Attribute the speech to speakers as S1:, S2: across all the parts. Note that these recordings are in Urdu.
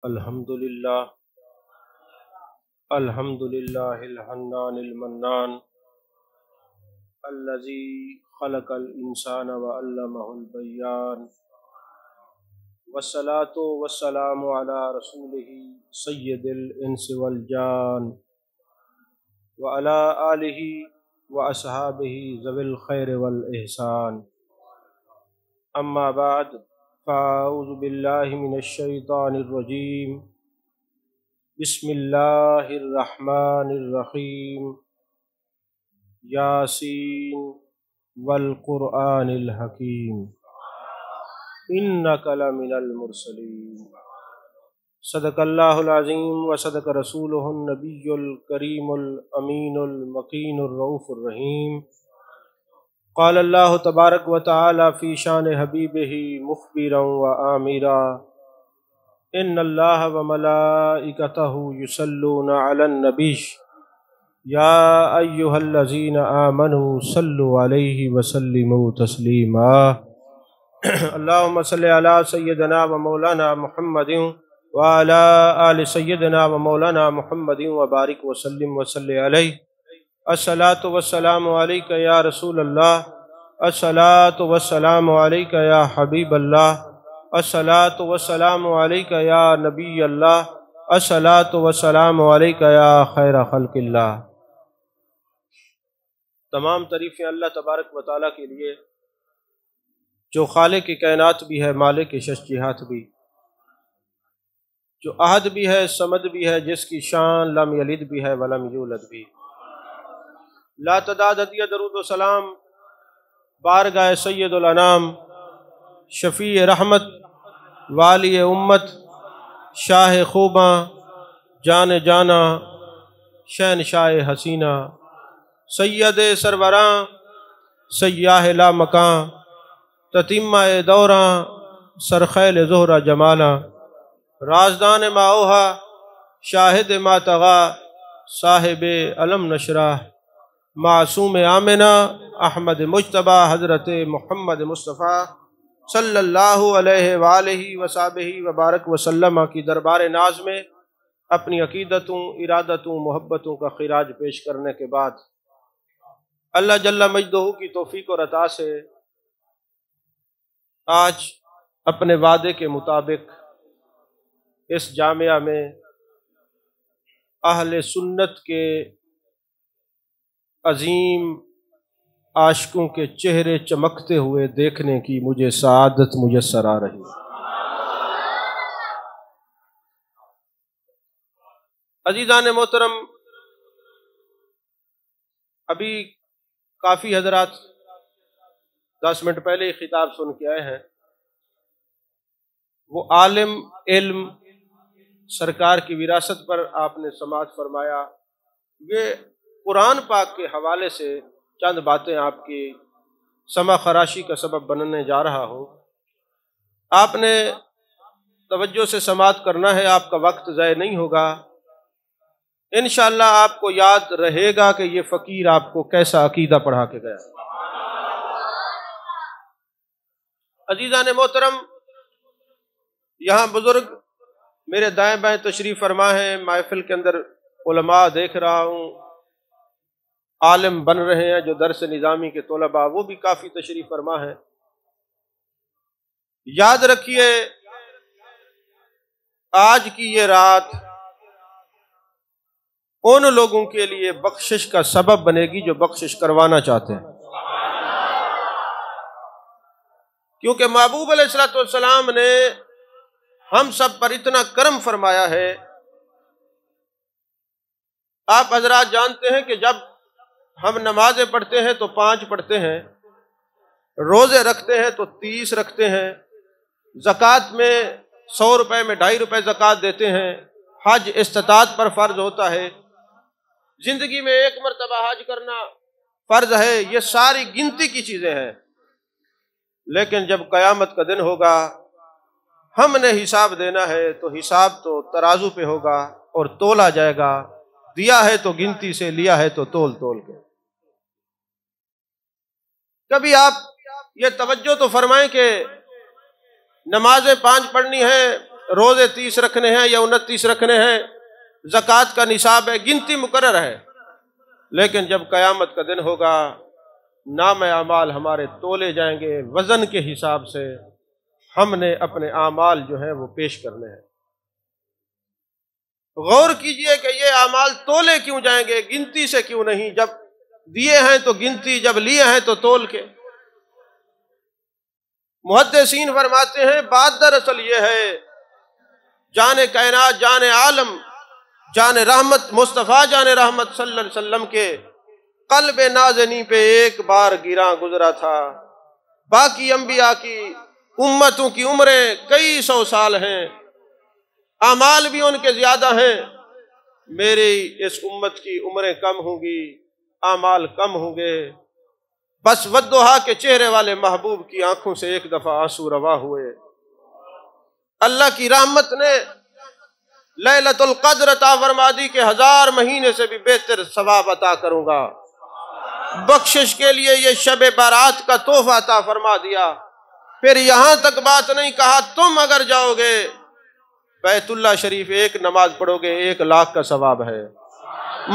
S1: الحمدللہ الحمدللہ الحنان المنان الذی خلق الانسان وعلمہ البیان والصلاة والسلام علی رسولہ سید الانس والجان وعلی آلہ واصحابہ ذوی الخیر والاحسان اما بعد فاعوذ باللہ من الشیطان الرجیم بسم اللہ الرحمن الرحیم یاسین والقرآن الحکیم انک لمن المرسلین صدق اللہ العظیم وصدق رسولہ النبی الکریم الامین المکین الرؤوف الرحیم قال اللہ تبارک و تعالی فی شان حبیبہ مخبرا و آمرا ان اللہ و ملائکتہ یصلون علی النبی یا ایہا الذین آمنوا صلوا علیہ وسلموا تسلیما اللہم صلی علی سیدنا و مولانا محمد وعلی آل سیدنا و مولانا محمد وبارک وسلم وصلی علیہ الصلاۃ والسلام علیک یا رسول اللہ الصلاۃ والسلام علیک یا حبیب اللہ الصلاۃ والسلام علیک یا نبی اللہ الصلاۃ والسلام علیک یا خیر خلق اللہ۔ تمام تعریفیں اللہ تبارک و تعالیٰ کے لیے جو خالق کائنات بھی ہے، مالک شش جہات بھی، جو احد بھی ہے، صمد بھی ہے، جس کی شان لم یلد بھی ہے ولم یولد بھی۔ لا تعداد ہدیہ درود و سلام بارگاہ سید الانام شفیع رحمت والی امت شاہ خوباں جان جانا شہنشاہ حسینہ سید سربراں سیاہ لا مکاں تتیمہ دوراں سرخیل زہرہ جمالا رازدان ما اوہا شاہد ما تغا صاحب علم نشرہ معصوم آمنہ احمد مجتبی حضرت محمد مصطفیٰ صلی اللہ علیہ وآلہ وصحبہ وبارک وسلم کی دربار ناز میں اپنی عقیدتوں، ارادتوں، محبتوں کا خراج پیش کرنے کے بعد اللہ جل مجدہ کی توفیق اور عطا سے آج اپنے وعدے کے مطابق اس جامعہ میں اہل سنت کے عظیم عاشقوں کے چہرے چمکتے ہوئے دیکھنے کی مجھے سعادت میسر آ رہی ہے۔ عزیزان محترم، ابھی کافی حضرات 10 منٹ پہلے ہی خطاب سن کے آئے ہیں۔ وہ عالم علم سرکار کی وراثت پر آپ نے سماعت فرمایا۔ یہ قرآن پاک کے حوالے سے چند باتیں آپ کی سمع خراشی کا سبب بننے جا رہا ہوں۔ آپ نے توجہ سے سماعت کرنا ہے، آپ کا وقت ضائع نہیں ہوگا۔ انشاءاللہ آپ کو یاد رہے گا کہ یہ فقیر آپ کو کیسا عقیدہ پڑھا کے گیا۔ عزیزان محترم، یہاں بزرگ میرے دائیں بائیں تشریف فرما ہے، محفل کے اندر علماء دیکھ رہا ہوں، عالم بن رہے ہیں جو درس نظامی کے طلباء، وہ بھی کافی تشریف فرما ہے۔ یاد رکھیے آج کی یہ رات ان لوگوں کے لیے بخشش کا سبب بنے گی جو بخشش کروانا چاہتے ہیں، کیونکہ محبوب علیہ الصلوۃ والسلام نے ہم سب پر اتنا کرم فرمایا ہے۔ آپ حضرات جانتے ہیں کہ جب ہم نمازیں پڑھتے ہیں تو 5 پڑھتے ہیں، روزے رکھتے ہیں تو 30 رکھتے ہیں، زکوٰۃ میں 100 روپے میں 2.5 روپے زکوٰۃ دیتے ہیں، حج استطاعت پر فرض ہوتا ہے، زندگی میں 1 مرتبہ حج کرنا فرض ہے۔ یہ ساری گنتی کی چیزیں ہیں، لیکن جب قیامت کا دن ہوگا ہم نے حساب دینا ہے تو حساب تو ترازو پہ ہوگا اور تولا جائے گا، دیا ہے تو گنتی سے، لیا ہے تو تول تول کے۔ کبھی آپ یہ توجہ تو فرمائیں کہ نمازیں 5 پڑھنی ہیں، روزے 30 رکھنے ہیں یا 29 رکھنے ہیں، زکوٰۃ کا نصاب ہے، گنتی مقرر ہے، لیکن جب قیامت کا دن ہوگا نام اعمال ہمارے تولے جائیں گے، وزن کے حساب سے ہم نے اپنے اعمال جو ہیں وہ پیش کرنے ہیں۔ غور کیجئے کہ یہ اعمال تولے کیوں جائیں گے، گنتی سے کیوں نہیں؟ جب دیے ہیں تو گنتی، جب لیے ہیں تو تول کے۔ محدثین فرماتے ہیں بات دراصل یہ ہے، جان کائنات، جان عالم، جان رحمت مصطفیٰ جان رحمت صلی اللہ علیہ وسلم کے قلب نازنی پہ ایک بار گراں گزرا تھا، باقی انبیاء کی امتوں کی عمریں کئی سو سال ہیں، اعمال بھی ان کے زیادہ ہیں، میری اس امت کی عمریں کم ہوں گی، اعمال کم ہوں گے۔ بس والضحیٰ کے چہرے والے محبوب کی آنکھوں سے ایک دفعہ آنسو روا ہوئے۔ اللہ کی رحمت نے لیلۃ القدر عطا فرما دی کہ 1000 مہینے سے بھی بہتر ثواب عطا کروں گا، بخشش کے لیے یہ شب بارات کا تحفہ عطا فرما دیا۔ پھر یہاں تک بات نہیں کہا تم اگر جاؤ گے بیت اللہ شریف ایک نماز پڑھو گے 1 لاکھ کا ثواب ہے،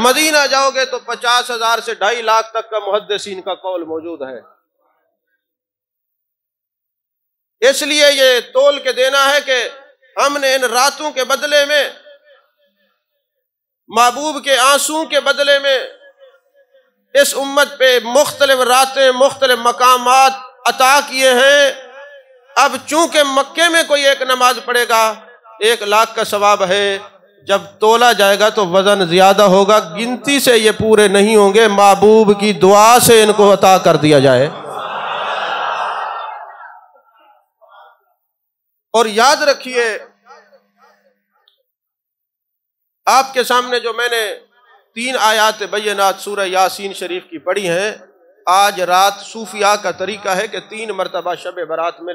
S1: مدینہ جاؤ گے تو 50,000 سے 2.5 لاکھ تک کا محدثین کا قول موجود ہے۔ اس لیے یہ تول کے دینا ہے کہ ہم نے ان راتوں کے بدلے میں، محبوب کے آنسوں کے بدلے میں اس امت پہ مختلف راتیں، مختلف مقامات عطا کیے ہیں۔ اب چونکہ مکے میں کوئی ایک نماز پڑھے گا 1 لاکھ کا ثواب ہے، جب تولا جائے گا تو وزن زیادہ ہوگا، گنتی سے یہ پورے نہیں ہوں گے، محبوب کی دعا سے ان کو عطا کر دیا جائے۔ اور یاد رکھیے آپ کے سامنے جو میں نے 3 آیات بینات سورہ یاسین شریف کی پڑھی ہیں، آج رات صوفیاء کا طریقہ ہے کہ 3 مرتبہ شب برات میں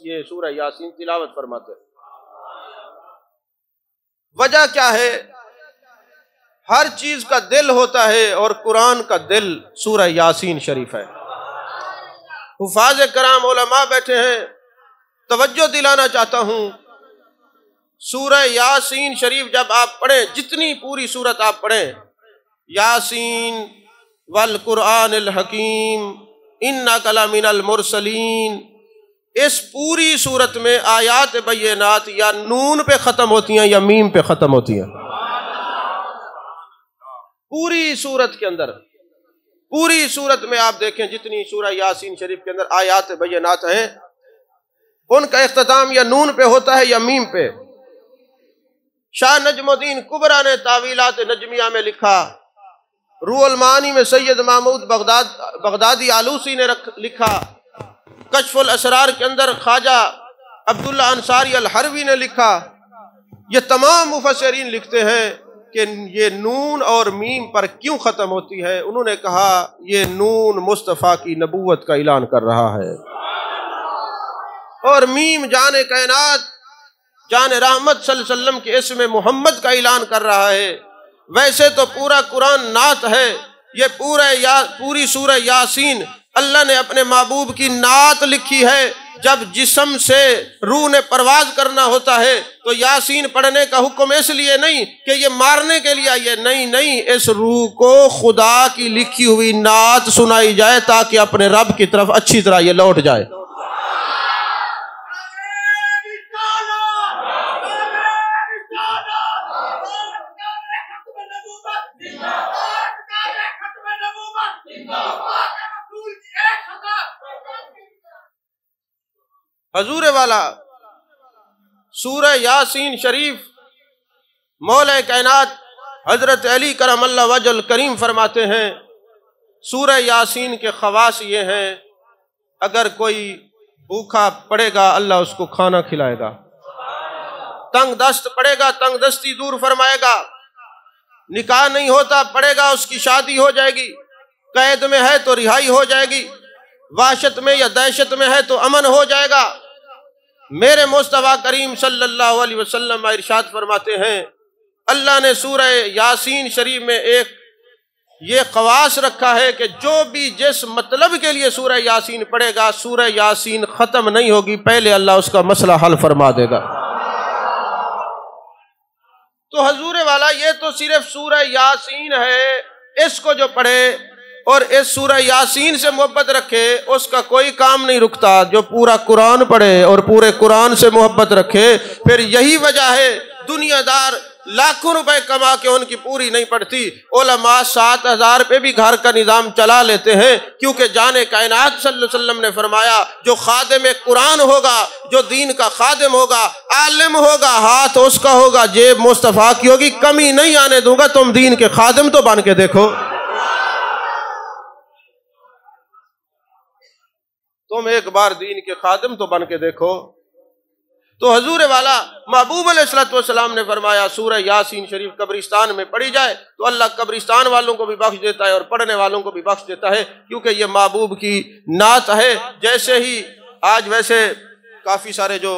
S1: یہ سورہ یاسین تلاوت فرماتے ہیں۔ وجہ کیا ہے؟ ہر چیز کا دل ہوتا ہے اور قرآن کا دل سورہ یاسین شریف ہے۔ حفاظ کرام علماء بیٹھے ہیں، توجہ دلانا چاہتا ہوں، سورہ یاسین شریف جب آپ پڑھیں، جتنی پوری سورت آپ پڑھیں، یاسین والقرآن الحکیم انک لمن المرسلین، اس پوری صورت میں آیات بینات یا نون پہ ختم ہوتی ہیں یا میم پہ ختم ہوتی ہیں۔ پوری صورت کے اندر، پوری صورت میں آپ دیکھیں جتنی سورہ یاسین شریف کے اندر آیات بینات ہیں، ان کا اختتام یا نون پہ ہوتا ہے یا میم پہ۔ شاہ نجم الدین کبریٰ نے تعویلات نجمیہ میں لکھا، روح المعانی میں سید محمود بغدادی آلوسی نے لکھا، کشف الاسرار کے اندر خواجہ عبداللہ انصاری الحروی نے لکھا، یہ تمام مفسرین لکھتے ہیں کہ یہ نون اور میم پر کیوں ختم ہوتی ہے۔ انہوں نے کہا یہ نون مصطفیٰ کی نبوت کا اعلان کر رہا ہے، اور میم جان کائنات، جان رحمت صلی اللہ علیہ وسلم کے اسم محمد کا اعلان کر رہا ہے۔ ویسے تو پورا قرآن نعت ہے، یہ پوری سورہ یاسین اللہ نے اپنے محبوب کی نعت لکھی ہے۔ جب جسم سے روح نے پرواز کرنا ہوتا ہے تو یاسین پڑھنے کا حکم اس لیے نہیں کہ یہ مارنے کے لیے آئی ہے، نہیں، اس روح کو خدا کی لکھی ہوئی نعت سنائی جائے تاکہ اپنے رب کی طرف اچھی طرح یہ لوٹ جائے۔ حضور والا سورہ یاسین شریف مولا کائنات حضرت علی کرم اللہ وجہ الکریم فرماتے ہیں، سورہ یاسین کے خواص یہ ہیں، اگر کوئی بھوکا پڑے گا اللہ اس کو کھانا کھلائے گا، تنگ دست پڑے گا تنگ دستی دور فرمائے گا، نکاح نہیں ہوتا پڑے گا اس کی شادی ہو جائے گی، قید میں ہے تو رہائی ہو جائے گی، وحشت میں یا دہشت میں ہے تو امن ہو جائے گا۔ میرے مصطفیٰ کریم صلی اللہ علیہ وسلم ارشاد فرماتے ہیں، اللہ نے سورہ یاسین شریف میں ایک یہ خواص رکھا ہے کہ جو بھی جس مطلب کے لیے سورہ یاسین پڑھے گا، سورہ یاسین ختم نہیں ہوگی، پہلے اللہ اس کا مسئلہ حل فرما دے گا۔ تو حضور والا یہ تو صرف سورہ یاسین ہے، اس کو جو پڑھے اور اس سورہ یاسین سے محبت رکھے اس کا کوئی کام نہیں رکتا۔ جو پورا قرآن پڑھے اور پورے قرآن سے محبت رکھے، پھر یہی وجہ ہے دنیا دار لاکھوں روپے کما کے ان کی پوری نہیں پڑتی۔ علماء 7,000 پہ بھی گھر کا نظام چلا لیتے ہیں، کیونکہ جان کائنات صلی اللہ علیہ وسلم نے فرمایا جو خادم قرآن ہوگا، جو دین کا خادم ہوگا، عالم ہوگا، ہاتھ اس کا ہوگا، جیب مصطفیٰ کی ہوگی، کمی نہیں آنے دوں گا۔ تم دین کے خادم تو بن کے دیکھو، تم ایک بار دین کے خادم تو بن کے دیکھو۔ تو حضور والا محبوب علیہ السلام نے فرمایا سورہ یاسین شریف قبرستان میں پڑھی جائے تو اللہ قبرستان والوں کو بھی بخش دیتا ہے اور پڑھنے والوں کو بھی بخش دیتا ہے، کیونکہ یہ محبوب کی نعت ہے۔ جیسے ہی آج ویسے کافی سارے جو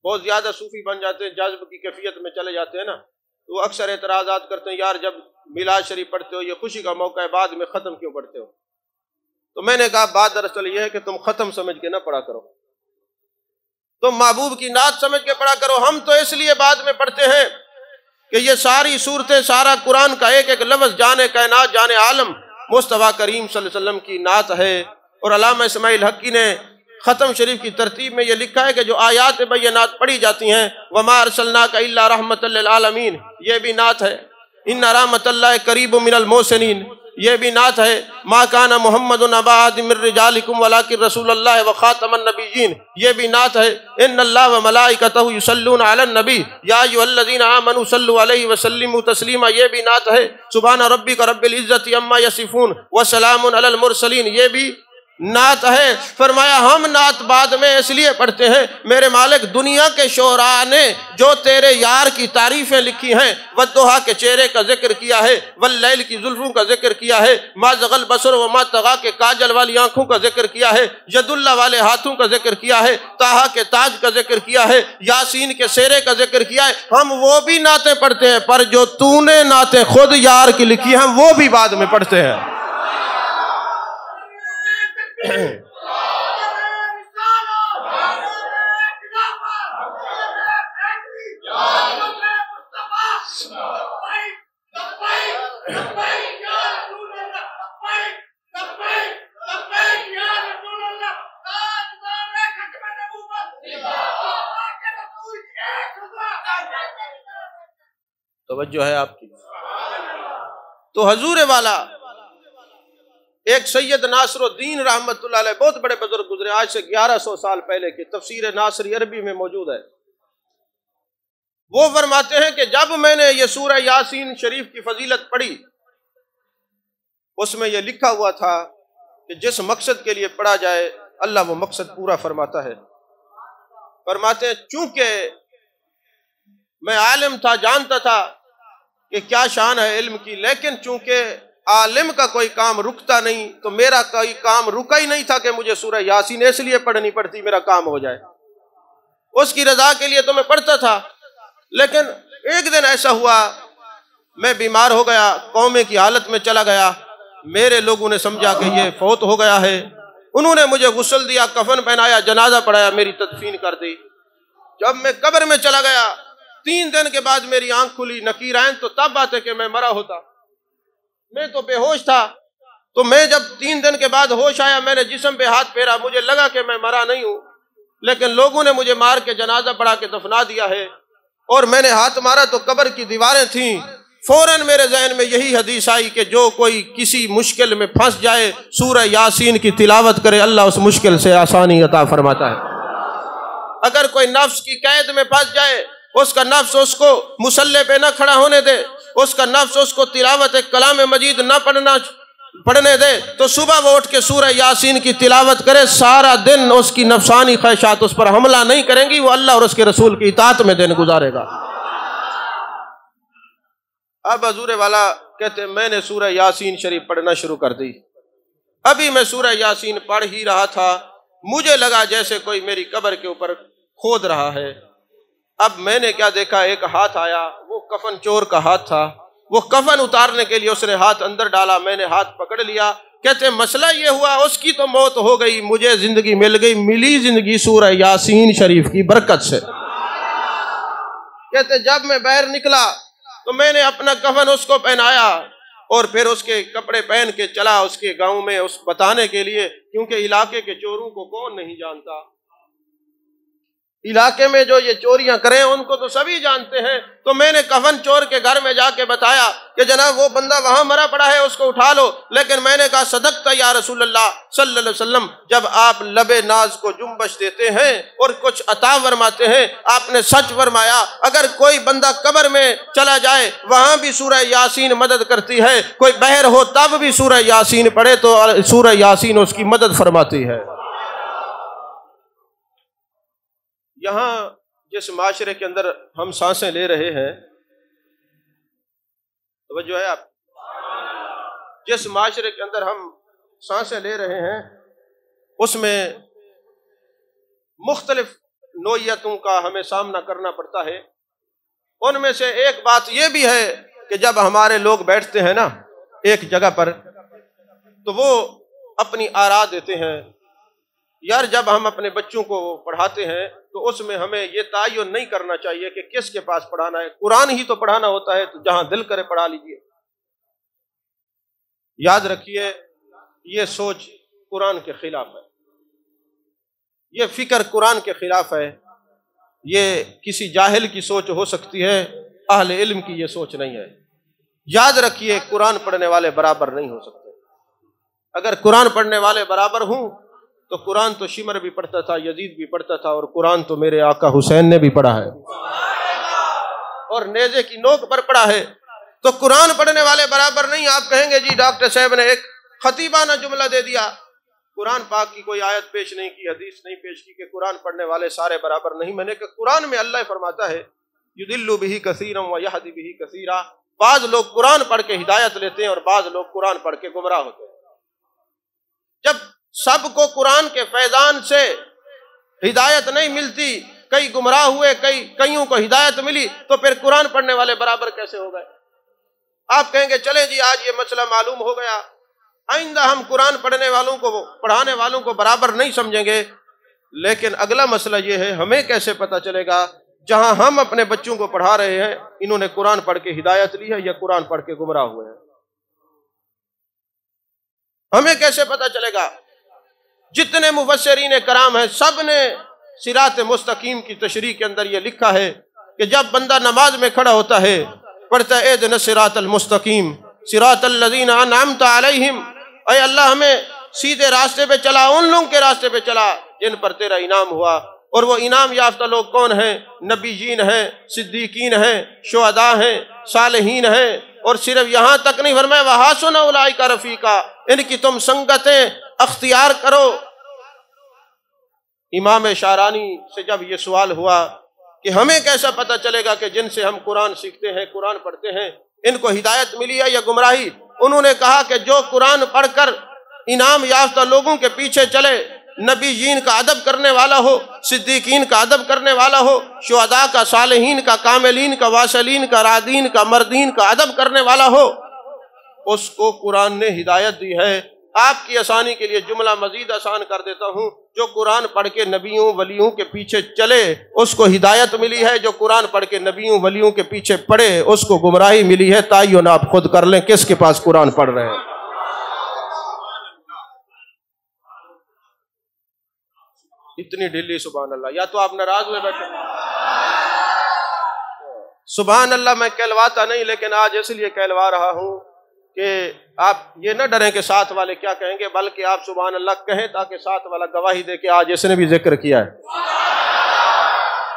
S1: بہت زیادہ صوفی بن جاتے ہیں، جذب کی کیفیت میں چلے جاتے ہیں نا، تو وہ اکثر اعتراضات کرتے ہیں، یار جب میلاد شریف پڑھتے ہو، یہ خوشی کا موقع ہے، بعد میں ختم کیوں پڑھتے ہو؟ تو میں نے کہا بات دراصل یہ ہے کہ تم ختم سمجھ کے نہ پڑھا کرو، تم محبوب کی نعت سمجھ کے پڑھا کرو۔ ہم تو اس لیے بعد میں پڑھتے ہیں کہ یہ ساری صورتیں، سارا قرآن کا ایک ایک لفظ جان کائنات، جان عالم مصطفیٰ کریم صلی اللہ علیہ وسلم کی نعت ہے۔ اور علامہ اسماعیل حقی نے ختم شریف کی ترتیب میں یہ لکھا ہے کہ جو آیات بینات پڑھی جاتی ہیں، وَمَا أَرْسَلْنَاكَ إِلَّا رَحْمَةً لِّلْعَالَمِينَ، یہ بھی نعت ہے۔ إِنَّ رَحْمَةَ اللَّهِ قَرِيبٌ مِّنَ الْمُحْسِنِينَ، یہ بھی نعت ہے۔ مَا كَانَ مُحَمَّدٌ أَبَا أَحَدٍ مِّن رِّجَالِكُمْ وَلَٰكِن رَّسُولَ اللَّهِ وَخَاتَمَ النَّبِيِّينَ، یہ بھی نعت ہے۔ إِنَّ اللَّهَ وَمَلَائِكَتَهُ يُصَلُّونَ عَلَى النَّبِيِّ يَا أَيُّهَا الَّذِينَ آمَنُوا صَلُّوا عَلَيْهِ وَسَلِّمُوا تَسْلِيمًا، یہ بھی نعت ہے۔ سبحان ربک رب العزة عما يصفون وسلام علی المرسلین، یہ بھی نعت ہے۔ فرمایا ہم نعت بعد میں اس لیے پڑھتے ہیں، میرے مالک دنیا کے شعراء نے جو تیرے یار کی تعریفیں لکھی ہیں، والضحیٰ کے چہرے کا ذکر کیا ہے، واللیل کی زلفوں کا ذکر کیا ہے، ما زغ البصر وما طغیٰ کے کاجل والی آنکھوں کا ذکر کیا ہے، ید اللہ والے ہاتھوں کا ذکر کیا ہے، طٰہٰ کے تاج کا ذکر کیا ہے، یاسین کے سہرے کا ذکر کیا ہے۔ ہم وہ بھی نعتیں پڑھتے ہیں، پر جو تو نے نعتیں خود یار کی لکھی ہیں وہ بھی بعد میں پڑھتے ہیں۔ توجہ ہے آپ کی؟ تو حضور والا ایک سید ناصر الدین رحمت اللہ علیہ، بہت بڑے بزرگ گزرے، آج سے 1100 سال پہلے کی تفسیر ناصری عربی میں موجود ہے۔ وہ فرماتے ہیں کہ جب میں نے یہ سورہ یاسین شریف کی فضیلت پڑھی، اس میں یہ لکھا ہوا تھا کہ جس مقصد کے لیے پڑھا جائے اللہ وہ مقصد پورا فرماتا ہے۔ فرماتے ہیں چونکہ میں عالم تھا، جانتا تھا کہ کیا شان ہے علم کی، لیکن چونکہ عالم کا کوئی کام رکتا نہیں تو میرا کوئی کام رکا ہی نہیں تھا کہ مجھے سورہ یاسین اس لیے پڑھنی پڑتی میرا کام ہو جائے۔ اس کی رضا کے لیے تو میں پڑھتا تھا، لیکن ایک دن ایسا ہوا میں بیمار ہو گیا، قومے کی حالت میں چلا گیا، میرے لوگوں نے سمجھا کہ یہ فوت ہو گیا ہے، انہوں نے مجھے غسل دیا، کفن پہنایا، جنازہ پڑھایا، میری تدفین کر دی۔ جب میں قبر میں چلا گیا 3 دن کے بعد میری آنکھ کھلی، نکیرین تو تب بات ہے کہ میں مرا ہوتا، میں تو بے ہوش تھا۔ تو میں جب 3 دن کے بعد ہوش آیا، میں نے جسم پہ ہاتھ پھیرا، مجھے لگا کہ میں مرا نہیں ہوں، لیکن لوگوں نے مجھے مار کے جنازہ پڑھا کے دفنا دیا ہے۔ اور میں نے ہاتھ مارا تو قبر کی دیواریں تھیں، فوراً میرے ذہن میں یہی حدیث آئی کہ جو کوئی کسی مشکل میں پھنس جائے سورہ یاسین کی تلاوت کرے، اللہ اس مشکل سے آسانی عطا فرماتا ہے۔ اگر کوئی نفس کی قید میں پھنس جائے، اس کا نفس اس کو مصلی پہ نہ کھڑا ہونے دے، اس کا نفس اس کو تلاوت کلام مجید نہ پڑھنے دے، تو صبح وہ اٹھ کے سورہ یاسین کی تلاوت کرے، سارا دن اس کی نفسانی خواہشات اس پر حملہ نہیں کریں گی، وہ اللہ اور اس کے رسول کی اطاعت میں دن گزارے گا۔ اب حضور والا کہتے ہیں میں نے سورہ یاسین شریف پڑھنا شروع کر دی۔ ابھی میں سورہ یاسین پڑھ ہی رہا تھا، مجھے لگا جیسے کوئی میری قبر کے اوپر کھود رہا ہے۔ اب میں نے کیا دیکھا، ایک ہاتھ آیا، وہ کفن چور کا ہاتھ تھا، وہ کفن اتارنے کے لیے اس نے ہاتھ اندر ڈالا، میں نے ہاتھ پکڑ لیا۔ کہتے ہیں مسئلہ یہ ہوا اس کی تو موت ہو گئی، مجھے زندگی مل گئی، ملی زندگی سورہ یاسین شریف کی برکت سے۔ کہتے جب میں باہر نکلا تو میں نے اپنا کفن اس کو پہنایا اور پھر اس کے کپڑے پہن کے چلا اس کے گاؤں میں اس بتانے کے لیے، کیونکہ علاقے کے چوروں کو کون نہیں جانتا، علاقے میں جو یہ چوریاں کریں ان کو تو سبھی جانتے ہیں۔ تو میں نے کفن چور کے گھر میں جا کے بتایا کہ جناب وہ بندہ وہاں مرا پڑا ہے، اس کو اٹھا لو۔ لیکن میں نے کہا صدقت یا رسول اللہ صلی اللہ علیہ وسلم، جب آپ لب ناز کو جنبش دیتے ہیں اور کچھ عطا فرماتے ہیں، آپ نے سچ فرمایا اگر کوئی بندہ قبر میں چلا جائے وہاں بھی سورہ یاسین مدد کرتی ہے، کوئی بہر ہو تب بھی سورہ یاسین پڑھے تو سورہ یاسین اس کی مدد فرماتی ہے۔ یہاں جس معاشرے کے اندر ہم سانسیں لے رہے ہیں، توجہ ہے آپ، جس معاشرے کے اندر ہم سانسیں لے رہے ہیں اس میں مختلف نوعیتوں کا ہمیں سامنا کرنا پڑتا ہے۔ ان میں سے ایک بات یہ بھی ہے کہ جب ہمارے لوگ بیٹھتے ہیں نا ایک جگہ پر تو وہ اپنی آراء دیتے ہیں۔ یار جب ہم اپنے بچوں کو پڑھاتے ہیں تو اس میں ہمیں یہ تعین نہیں کرنا چاہیے کہ کس کے پاس پڑھانا ہے، قرآن ہی تو پڑھانا ہوتا ہے، تو جہاں دل کرے پڑھا لیجئے۔ یاد رکھیے یہ سوچ قرآن کے خلاف ہے، یہ فکر قرآن کے خلاف ہے، یہ کسی جاہل کی سوچ ہو سکتی ہے، اہل علم کی یہ سوچ نہیں ہے۔ یاد رکھیے قرآن پڑھنے والے برابر نہیں ہو سکتے۔ اگر قرآن پڑھنے والے برابر ہوں تو قرآن تو شمر بھی پڑھتا تھا، یزید بھی پڑھتا تھا، اور قرآن تو میرے آقا حسین نے بھی پڑھا ہے اور نیزے کی نوک پر پڑھا ہے۔ تو قرآن پڑھنے والے برابر نہیں۔ آپ کہیں گے جی ڈاکٹر صاحب نے ایک خطیبانہ جملہ دے دیا، قرآن پاک کی کوئی آیت پیش نہیں کی، حدیث نہیں پیش کی کہ قرآن پڑھنے والے سارے برابر نہیں۔ میں نے کہا قرآن میں اللہ فرماتا ہے یضل بہ کثیرا ویہدی بہ کثیرا، بعض لوگ قرآن پڑھ کے ہدایت لیتے ہیں اور بعض لوگ قرآن پڑھ کے گمراہ ہوتے ہیں۔ جب سب کو قرآن کے فیضان سے ہدایت نہیں ملتی، کئی گمراہ ہوئے، کئیوں کو ہدایت ملی، تو پھر قرآن پڑھنے والے برابر کیسے ہو گئے؟ آپ کہیں گے چلیں جی آج یہ مسئلہ معلوم ہو گیا، آئندہ ہم قرآن پڑھنے والوں کو پڑھانے والوں کو برابر نہیں سمجھیں گے۔ لیکن اگلا مسئلہ یہ ہے ہمیں کیسے پتہ چلے گا جہاں ہم اپنے بچوں کو پڑھا رہے ہیں انہوں نے قرآن پڑھ کے ہدایت لی ہے یا قرآن پڑھ کے گمراہ ہوئے ہیں؟ ہمیں کیسے پتہ چلے گا؟ جتنے مفسرین کرام ہیں سب نے صراط مستقیم کی تشریح کے اندر یہ لکھا ہے کہ جب بندہ نماز میں کھڑا ہوتا ہے پڑھتا ہے اہدنا الصراط المستقیم صراط الذین انعمت علیہم، اے اللہ ہمیں سیدھے راستے پہ چلا، ان لوگوں کے راستے پہ چلا جن پر تیرا انعام ہوا۔ اور وہ انعام یافتہ لوگ کون ہیں؟ نبیین ہیں، صدیقین ہیں، شہداء ہیں، صالحین ہیں۔ اور صرف یہاں تک نہیں فرمایا وحسن اولئک رفیقا، ان کی تم سنگتیں اختیار کرو۔ امام شارانی سے جب یہ سوال ہوا کہ ہمیں کیسا پتہ چلے گا کہ جن سے ہم قرآن سیکھتے ہیں قرآن پڑھتے ہیں ان کو ہدایت ملی ہے یا گمراہی، انہوں نے کہا کہ جو قرآن پڑھ کر انعام یافتہ لوگوں کے پیچھے چلے، نبیین کا ادب کرنے والا ہو، صدیقین کا ادب کرنے والا ہو، شہداء کا، صالحین کا، کاملین کا، واصلین کا، رادین کا، مردین کا ادب کرنے والا ہو، اس کو قرآن نے ہدایت دی ہے۔ آپ کی آسانی کے لیے جملہ مزید آسان کر دیتا ہوں، جو قرآن پڑھ کے نبیوں ولیوں کے پیچھے چلے اس کو ہدایت ملی ہے، جو قرآن پڑھ کے نبیوں ولیوں کے پیچھے پڑھے اس کو گمراہی ملی ہے۔ تعین آپ خود کر لیں کس کے پاس قرآن پڑھ رہے ہیں۔ اتنی ڈھیلی سبحان اللہ، یا تو آپ ناراض ہوئے بیٹھے؟ سبحان اللہ میں کہلواتا نہیں، لیکن آج اس لیے کہلوا رہا ہوں کہ آپ یہ نہ ڈریں کہ ساتھ والے کیا کہیں گے، بلکہ آپ سبحان اللہ کہیں تاکہ ساتھ والا گواہی دے کہ آج اس نے بھی ذکر کیا ہے۔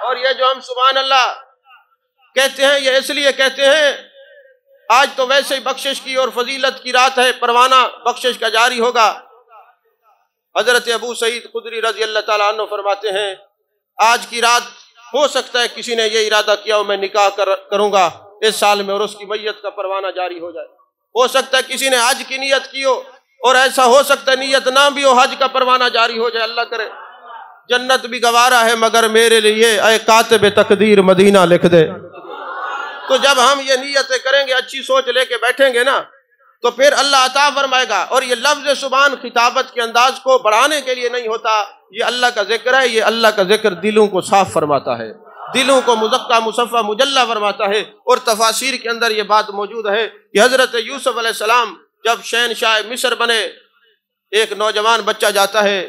S1: اور یہ جو ہم سبحان اللہ کہتے ہیں یہ اس لیے کہتے ہیں آج تو ویسے ہی بخشش کی اور فضیلت کی رات ہے، پروانہ بخشش کا جاری ہوگا۔ حضرت ابو سعید خدری رضی اللہ تعالیٰ عنہ فرماتے ہیں آج کی رات ہو سکتا ہے کسی نے یہ ارادہ کیا ہو میں نکاح کروں گا اس سال میں اور اس کی میت کا پروانہ جاری ہو جائے، ہو سکتا ہے کسی نے حج کی نیت کی ہو اور ایسا ہو سکتا ہے نیت نہ بھی ہو حج کا پروانہ جاری ہو جائے۔ اللہ کرے جنت بھی گوارا ہے مگر میرے لیے اے کاتب تقدیر مدینہ لکھ دے۔ تو جب ہم یہ نیتیں کریں گے اچھی سوچ لے کے بیٹھیں گے نا تو پھر اللہ عطا فرمائے گا۔ اور یہ لفظ سبحان خطابت کے انداز کو بڑھانے کے لیے نہیں ہوتا، یہ اللہ کا ذکر ہے، یہ اللہ کا ذکر دلوں کو صاف فرماتا ہے۔ دلوں کو مزکا مصفہ مجلہ فرماتا ہے۔ اور تفاسیر کے اندر یہ بات موجود ہے کہ حضرت یوسف علیہ السلام جب شہنشاہ مصر بنے، ایک نوجوان بچہ جاتا ہے،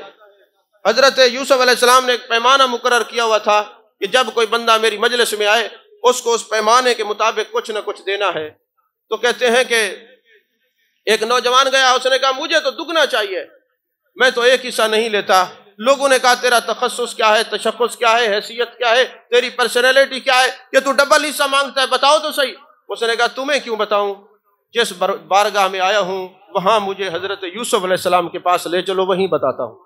S1: حضرت یوسف علیہ السلام نے ایک پیمانہ مقرر کیا ہوا تھا کہ جب کوئی بندہ میری مجلس میں آئے اس کو اس پیمانے کے مطابق کچھ نہ کچھ دینا ہے۔ تو کہتے ہیں کہ ایک نوجوان گیا، اس نے کہا مجھے تو دگنا چاہیے، میں تو ایک حصہ نہیں لیتا۔ لوگوں نے کہا تیرا تخصص کیا ہے، تشخص کیا ہے، حیثیت کیا ہے، تیری پرسنالٹی کیا ہے کہ تو ڈبل حصہ مانگتا ہے، بتاؤ تو صحیح۔ اس نے کہا تمہیں کیوں بتاؤں، جس بارگاہ میں آیا ہوں وہاں مجھے حضرت یوسف علیہ السلام کے پاس لے چلو، وہیں بتاتا ہوں۔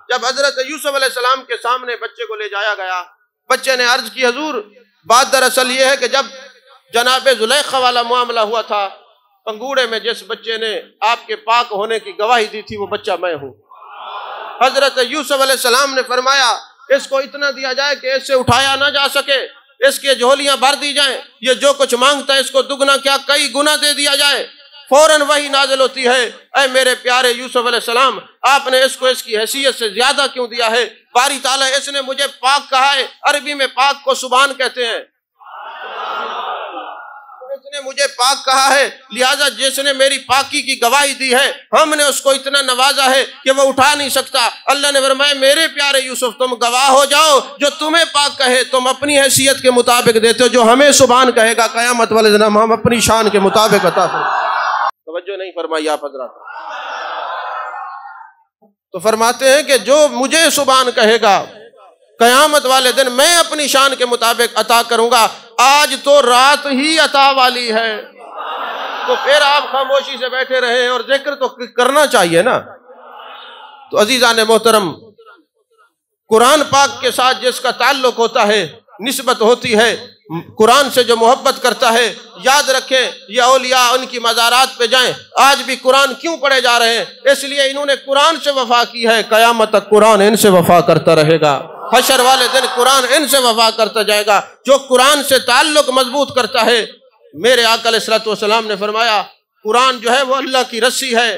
S1: جب حضرت یوسف علیہ السلام کے سامنے بچے کو لے جایا گیا، بچے نے عرض کی حضور بات دراصل یہ ہے کہ جب جناب زلیخا والا معاملہ ہوا تھا، پنگوڑے میں جس بچے نے آپ کے پاک ہونے کی گواہی دی تھی وہ بچہ میں ہوں۔ حضرت یوسف علیہ السلام نے فرمایا اس کو اتنا دیا جائے کہ اس سے اٹھایا نہ جا سکے، اس کے جھولیاں بھر دی جائیں، یہ جو کچھ مانگتا ہے اس کو دگنا کیا کئی گنا دے دیا جائے۔ فوراً وہی نازل ہوتی ہے، اے میرے پیارے یوسف علیہ السلام، آپ نے اس کو اس کی حیثیت سے زیادہ کیوں دیا ہے؟ باری تعالیٰ اس نے مجھے پاک کہا ہے، عربی میں پاک کو سبحان کہتے ہیں، اس نے مجھے پاک کہا ہے، لہٰذا جس نے میری پاکی کی گواہی دی ہے ہم نے اس کو اتنا نوازا ہے کہ وہ اٹھا نہیں سکتا۔ اللہ نے فرمایا میرے پیارے یوسف تم گواہ ہو جاؤ، جو تمہیں پاک کہے تم اپنی حیثیت کے مطابق دیتے ہو، جو ہمیں سبحان کہے گا قیامت والے دن ہم اپنی شان کے مطابق عطا فرمائیں۔ توجہ نہیں فرمائی آپ حضرات؟ تو فرماتے ہیں کہ جو مجھے سبحان کہے گا قیامت والے دن میں اپنی شان کے مطابق عطا کروں گا۔ آج تو رات ہی عطا والی ہے، تو پھر آپ خاموشی سے بیٹھے رہے اور ذکر تو کرنا چاہیے نا۔ تو عزیزان محترم، قرآن پاک کے ساتھ جس کا تعلق ہوتا ہے، نسبت ہوتی ہے، قرآن سے جو محبت کرتا ہے، یاد رکھیں یہ اولیاء ان کی مزارات پہ جائیں، آج بھی قرآن کیوں پڑھے جا رہے ہیں؟ اس لیے انہوں نے قرآن سے وفا کی ہے، قیامت تک قرآن ان سے وفا کرتا رہے گا، حشر والے دن قرآن ان سے وفا کرتا جائے گا۔ جو قرآن سے تعلق مضبوط کرتا ہے، میرے آقا علیہ الصلوۃ والسلام نے فرمایا قرآن جو ہے وہ اللہ کی رسی ہے۔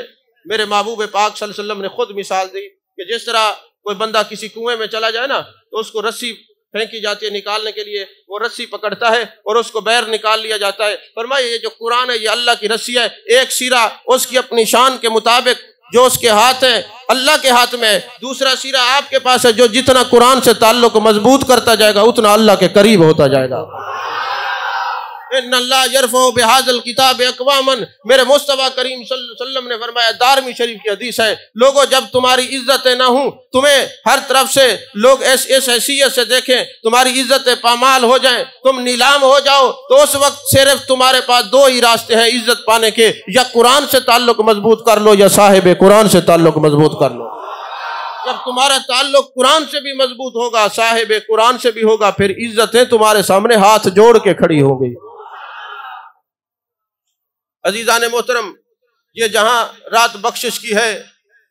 S1: میرے محبوب پاک صلی اللہ علیہ وسلم نے خود مثال دی کہ جس طرح کوئی بندہ کسی کنویں میں چلا جائے نا تو اس کو رسی پھینکی جاتی ہے نکالنے کے لیے، وہ رسی پکڑتا ہے اور اس کو باہر نکال لیا جاتا ہے۔ فرمایا یہ جو قرآن ہے یہ اللہ کی رسی ہے، ایک سیرا اس کی اپنی شان کے مطابق جو اس کے ہاتھ ہے اللہ کے ہاتھ میں ہے، دوسرا سیرا آپ کے پاس ہے، جو جتنا قرآن سے تعلق مضبوط کرتا جائے گا اتنا اللہ کے قریب ہوتا جائے گا۔ ان اللہ یرفع بہذا الکتاب اقواما، میرے مصطفیٰ کریم صلی اللہ علیہ وسلم نے فرمایا، دارمی شریف کی حدیث ہے، لوگوں جب تمہاری عزتیں نہ ہوں، تمہیں ہر طرف سے لوگ اس حیثیت سے دیکھیں، تمہاری عزتیں پامال ہو جائیں، تم نیلام ہو جاؤ، تو اس وقت صرف تمہارے پاس دو ہی راستے ہیں عزت پانے کے، یا قرآن سے تعلق مضبوط کر لو یا صاحب قرآن سے تعلق مضبوط کر لو۔ جب تمہارا تعلق قرآن سے بھی مضبوط ہوگا، صاحب قرآن سے بھی ہوگا، پھر عزتیں تمہارے سامنے ہاتھ جوڑ کے کھڑی ہوں گی۔ عزیزان محترم، یہ جہاں رات بخشش کی ہے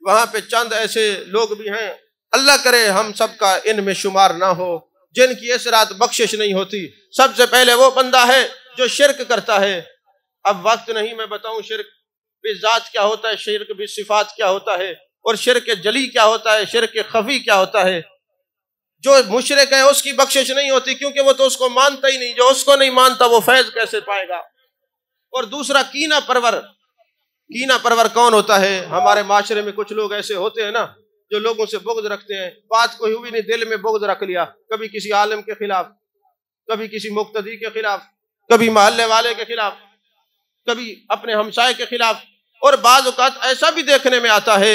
S1: وہاں پہ چند ایسے لوگ بھی ہیں، اللہ کرے ہم سب کا ان میں شمار نہ ہو، جن کی اس رات بخشش نہیں ہوتی۔ سب سے پہلے وہ بندہ ہے جو شرک کرتا ہے۔ اب وقت نہیں میں بتاؤں شرک بالذات کیا ہوتا ہے، شرک بالصفات کیا ہوتا ہے، اور شرک جلی کیا ہوتا ہے، شرک خفی کیا ہوتا ہے۔ جو مشرک ہے اس کی بخشش نہیں ہوتی کیونکہ وہ تو اس کو مانتا ہی نہیں، جو اس کو نہیں مانتا وہ فیض کیسے پائے گا۔ اور دوسرا کینہ پرور۔ کینہ پرور کون ہوتا ہے؟ ہمارے معاشرے میں کچھ لوگ ایسے ہوتے ہیں نا جو لوگوں سے بغض رکھتے ہیں، بات کوئی ہوئی نہیں دل میں بغض رکھ لیا، کبھی کسی عالم کے خلاف، کبھی کسی مقتدی کے خلاف، کبھی محلے والے کے خلاف، کبھی اپنے ہمسائے کے خلاف۔ اور بعض اوقات ایسا بھی دیکھنے میں آتا ہے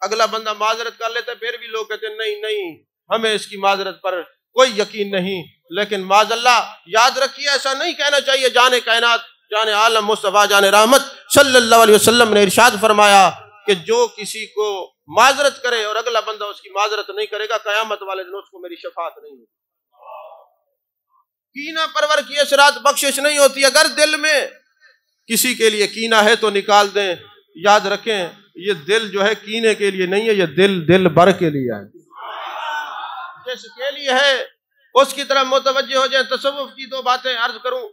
S1: اگلا بندہ معذرت کر لیتا ہے، پھر بھی لوگ کہتے ہیں نہیں ہمیں اس کی معذرت پر کوئی یقین نہیں۔ لیکن معاذ اللہ یاد رکھیے ایسا نہیں کہنا چاہیے۔ جان کائنات، جان عالم مصطفیٰ جان رحمت صلی اللہ علیہ وسلم نے ارشاد فرمایا کہ جو کسی کو معذرت کرے اور اگلا بندہ اس کی معذرت نہیں کرے گا، قیامت والے دن اس کو میری شفاعت نہیں ہوگی۔ کینہ پرور کی اس رات بخشش نہیں ہوتی۔ اگر دل میں کسی کے لیے کینہ ہے تو نکال دیں۔ یاد رکھیں یہ دل جو ہے کینے کے لیے نہیں ہے، یہ دل بر کے لیے ہے، جس کے لیے ہے اس کی طرف متوجہ ہو جائیں۔ تصوف کی دو باتیں عرض کروں۔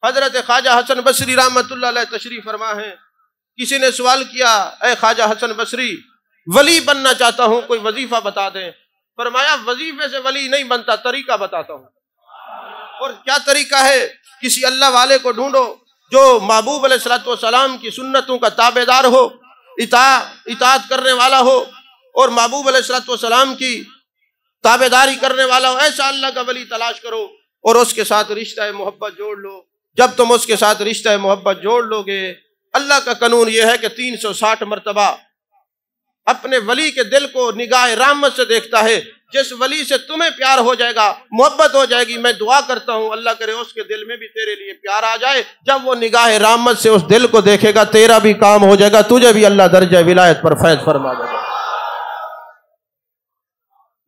S1: حضرت خواجہ حسن بصری رحمۃ اللہ علیہ تشریف فرما ہیں۔ کسی نے سوال کیا، اے خواجہ حسن بصری ولی بننا چاہتا ہوں، کوئی وظیفہ بتا دیں۔ فرمایا وظیفے سے ولی نہیں بنتا، طریقہ بتاتا ہوں۔ اور کیا طریقہ ہے؟ کسی اللہ والے کو ڈھونڈو جو محبوب علیہ الصلوۃ والسلام کی سنتوں کا تابع دار ہو، اطاعت کرنے والا ہو، اور محبوب علیہ الصلوۃ والسلام کی تابع داری کرنے والا ہو۔ ایسا اللہ کا ولی تلاش کرو اور اس کے ساتھ رشتہ محبت جوڑ لو۔ جب تم اس کے ساتھ رشتہ محبت جوڑ لو گے، اللہ کا قانون یہ ہے کہ 360 مرتبہ اپنے ولی کے دل کو نگاہ رحمت سے دیکھتا ہے۔ جس ولی سے تمہیں پیار ہو جائے گا، محبت ہو جائے گی، میں دعا کرتا ہوں اللہ کرے اس کے دل میں بھی تیرے لیے پیار آ جائے۔ جب وہ نگاہ رحمت سے اس دل کو دیکھے گا، تیرا بھی کام ہو جائے گا، تجھے بھی اللہ درجہ ولایت پر فیض فرما دے گا۔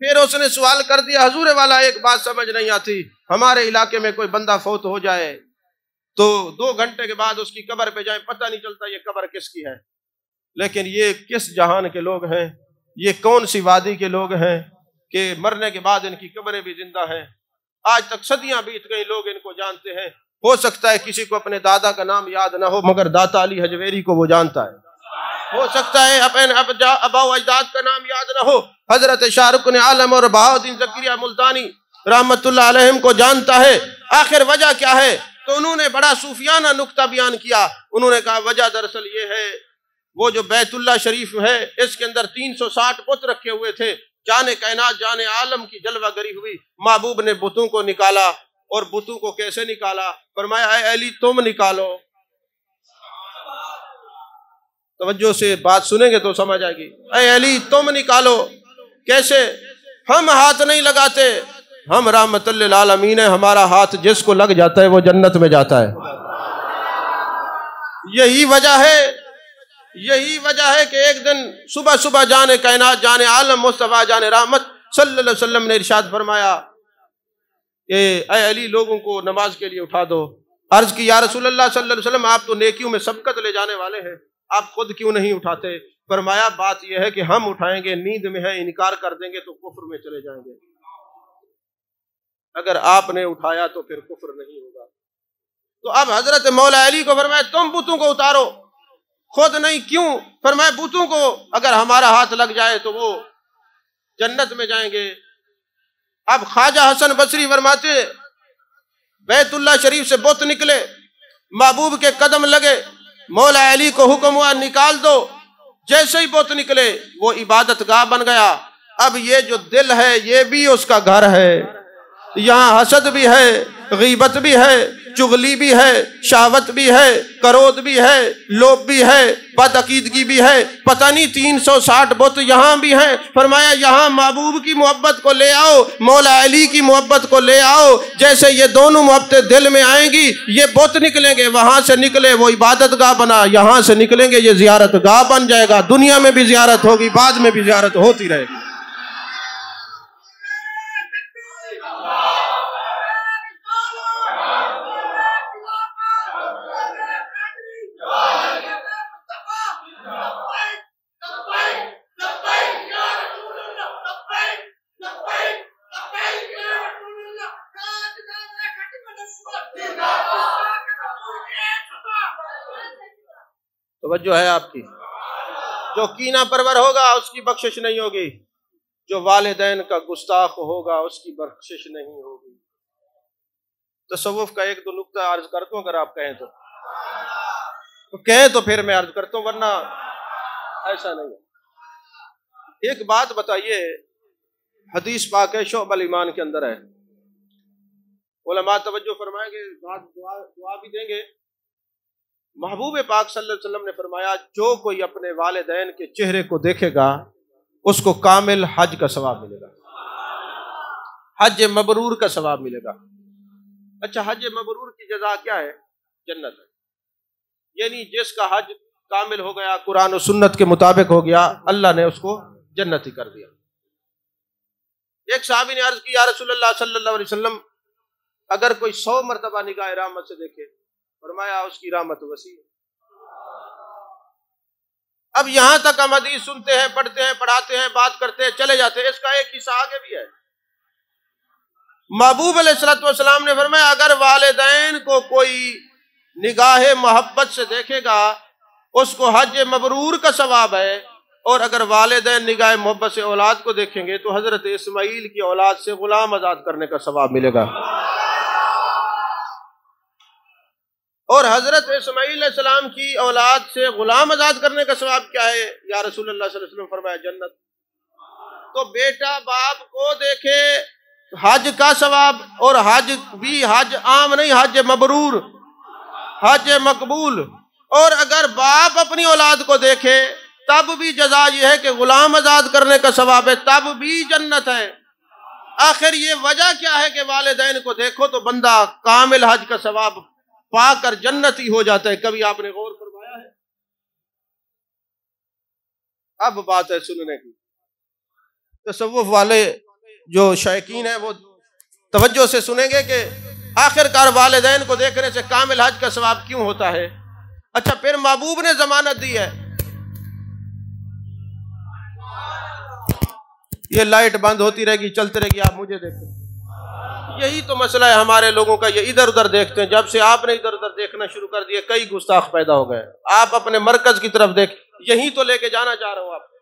S1: پھر اس نے سوال کر دیا، حضور والا ایک بات سمجھ نہیں آتی، ہمارے علاقے میں کوئی بندہ فوت ہو جائے تو 2 گھنٹے کے بعد اس کی قبر پہ جائیں، پتہ نہیں چلتا یہ قبر کس کی ہے، لیکن یہ کس جہان کے لوگ ہیں، یہ کون سی وادی کے لوگ ہیں کہ مرنے کے بعد ان کی قبریں بھی زندہ ہیں۔ آج تک صدیاں بیت گئی، لوگ ان کو جانتے ہیں۔ ہو سکتا ہے کسی کو اپنے دادا کا نام یاد نہ ہو، مگر داتا علی حجویری کو وہ جانتا ہے۔ ہو سکتا ہے اپنے ابا و اجداد کا نام یاد نہ ہو، حضرت شاہ رکن عالم اور بہاؤالدین زکریا ملتانی رحمت اللہ علیہم کو جانتا ہے۔ آخر وجہ کیا ہے؟ تو انہوں نے بڑا صوفیانہ نکتہ بیان کیا۔ انہوں نے کہا وجہ دراصل یہ ہے، وہ جو بیت اللہ شریف ہے اس کے اندر 360 بت رکھے ہوئے تھے، جان کائنات جان عالم کی جلوہ گری ہوئی۔ محبوب نے بتوں کو نکالا، اور بتوں کو کیسے نکالا؟ فرمایا اے علی تم نکالو۔ توجہ سے بات سنیں گے تو سمجھ آئے گی۔ اے علی تم نکالو۔ کیسے؟ ہم ہاتھ نہیں لگاتے، ہم رحمت للعالمین ہیں، ہمارا ہاتھ جس کو لگ جاتا ہے وہ جنت میں جاتا ہے۔ یہی وجہ ہے کہ ایک دن صبح صبح جان کائنات جان عالم مصطفیٰ جان رحمت صلی اللہ علیہ وسلم نے ارشاد فرمایا کہ اے علی لوگوں کو نماز کے لیے اٹھا دو۔ عرض کی یا رسول اللہ صلی اللہ علیہ وسلم آپ تو نیکیوں میں سبقت لے جانے والے ہیں، آپ خود کیوں نہیں اٹھاتے؟ فرمایا بات یہ ہے کہ ہم اٹھائیں گے، نیند میں ہے، انکار کر دیں گے تو کفر میں چلے جائیں گے، اگر آپ نے اٹھایا تو پھر کفر نہیں ہوگا۔ تو اب حضرت مولا علی کو فرمایا تم بتوں کو اتارو، خود نہیں۔ کیوں؟ فرمایا بتوں کو اگر ہمارا ہاتھ لگ جائے تو وہ جنت میں جائیں گے۔ اب خواجہ حسن بصری فرماتے بیت اللہ شریف سے بت نکلے، محبوب کے قدم لگے، مولا علی کو حکم ہوا نکال دو۔ جیسے ہی بت نکلے وہ عبادت گاہ بن گیا۔ اب یہ جو دل ہے یہ بھی اس کا گھر ہے، یہاں حسد بھی ہے، غیبت بھی ہے، چغلی بھی ہے، شہوت بھی ہے، کرود بھی ہے، لوب بھی ہے، بدعقیدگی بھی ہے، پتہ نہیں 360 بت یہاں بھی ہیں۔ فرمایا یہاں محبوب کی محبت کو لے آؤ، مولا علی کی محبت کو لے آؤ۔ جیسے یہ دونوں محبتیں دل میں آئیں گی، یہ بت نکلیں گے، وہاں سے نکلے وہ عبادت گاہ بنا، یہاں سے نکلیں گے یہ زیارت گاہ بن جائے گا۔ دنیا میں بھی زیارت ہوگی، بعد میں بھی زیارت ہوتی رہے گی۔ توجہ ہے آپ کی؟ جو کینہ پرور ہوگا اس کی بخشش نہیں ہوگی، جو والدین کا گستاخ ہوگا اس کی بخشش نہیں ہوگی۔ تصوف کا ایک دو نقطہ عرض کرتا ہوں، اگر آپ کہیں تو کہیں تو پھر میں عرض کرتا ہوں، ورنہ ایسا نہیں ہے۔ ایک بات بتائیے، حدیث پاک ہے شعب الایمان کے اندر ہے، علماء توجہ فرمائیں گے، دعا بھی دیں گے۔ محبوب پاک صلی اللہ علیہ وسلم نے فرمایا جو کوئی اپنے والدین کے چہرے کو دیکھے گا اس کو کامل حج کا ثواب ملے گا، حج مبرور کا ثواب ملے گا۔ اچھا حج مبرور کی جزا کیا ہے؟ جنت ہے، یعنی جس کا حج کامل ہو گیا، قرآن و سنت کے مطابق ہو گیا، اللہ نے اس کو جنتی کر دیا۔ ایک صحابی نے عرض کی یا رسول اللہ صلی اللہ علیہ وسلم اگر کوئی 100 مرتبہ نگاہ رحمت سے دیکھے؟ فرمایا اس کی رحمت وسیع ہے۔ اب یہاں تک ہم حدیث سنتے ہیں، پڑھتے ہیں، پڑھاتے ہیں، بات کرتے ہیں، چلے جاتے ہیں، اس کا ایک حصہ آگے بھی ہے۔ محبوب علیہ الصلوۃ والسلام نے فرمایا اگر والدین کو کوئی نگاہ محبت سے دیکھے گا اس کو حج مبرور کا ثواب ہے، اور اگر والدین نگاہ محبت سے اولاد کو دیکھیں گے تو حضرت اسماعیل کی اولاد سے غلام آزاد کرنے کا ثواب ملے گا. اور حضرت اسماعیل علیہ السلام کی اولاد سے غلام آزاد کرنے کا ثواب کیا ہے یا رسول اللہ صلی اللہ علیہ وسلم فرمایا جنت. تو بیٹا باپ کو دیکھے حج کا ثواب، اور حج بھی حج عام نہیں، حج مبرور، حج مقبول. اور اگر باپ اپنی اولاد کو دیکھے تب بھی جزا یہ ہے کہ غلام آزاد کرنے کا ثواب ہے، تب بھی جنت ہے. آخر یہ وجہ کیا ہے کہ والدین کو دیکھو تو بندہ کامل حج کا ثواب پا کر جنت ہی ہو جاتا ہے؟ کبھی آپ نے غور فرمایا ہے؟ اب بات ہے سننے کی. تصوف والے جو شائقین ہیں وہ توجہ سے سنیں گے کہ آخر کار والدین کو دیکھنے سے کامل حج کا ثواب کیوں ہوتا ہے. اچھا، پھر محبوب نے ضمانت دی ہے. یہ لائٹ بند ہوتی رہے گی، چلتے رہے گی، آپ مجھے دیکھیں. یہی تو مسئلہ ہے ہمارے لوگوں کا، یہ ادھر ادھر دیکھتے ہیں. جب سے آپ نے ادھر ادھر دیکھنا شروع کر دیے کئی گستاخ پیدا ہو گئے. آپ اپنے مرکز کی طرف دیکھ، یہی تو لے کے جانا چاہ رہا ہوں آپ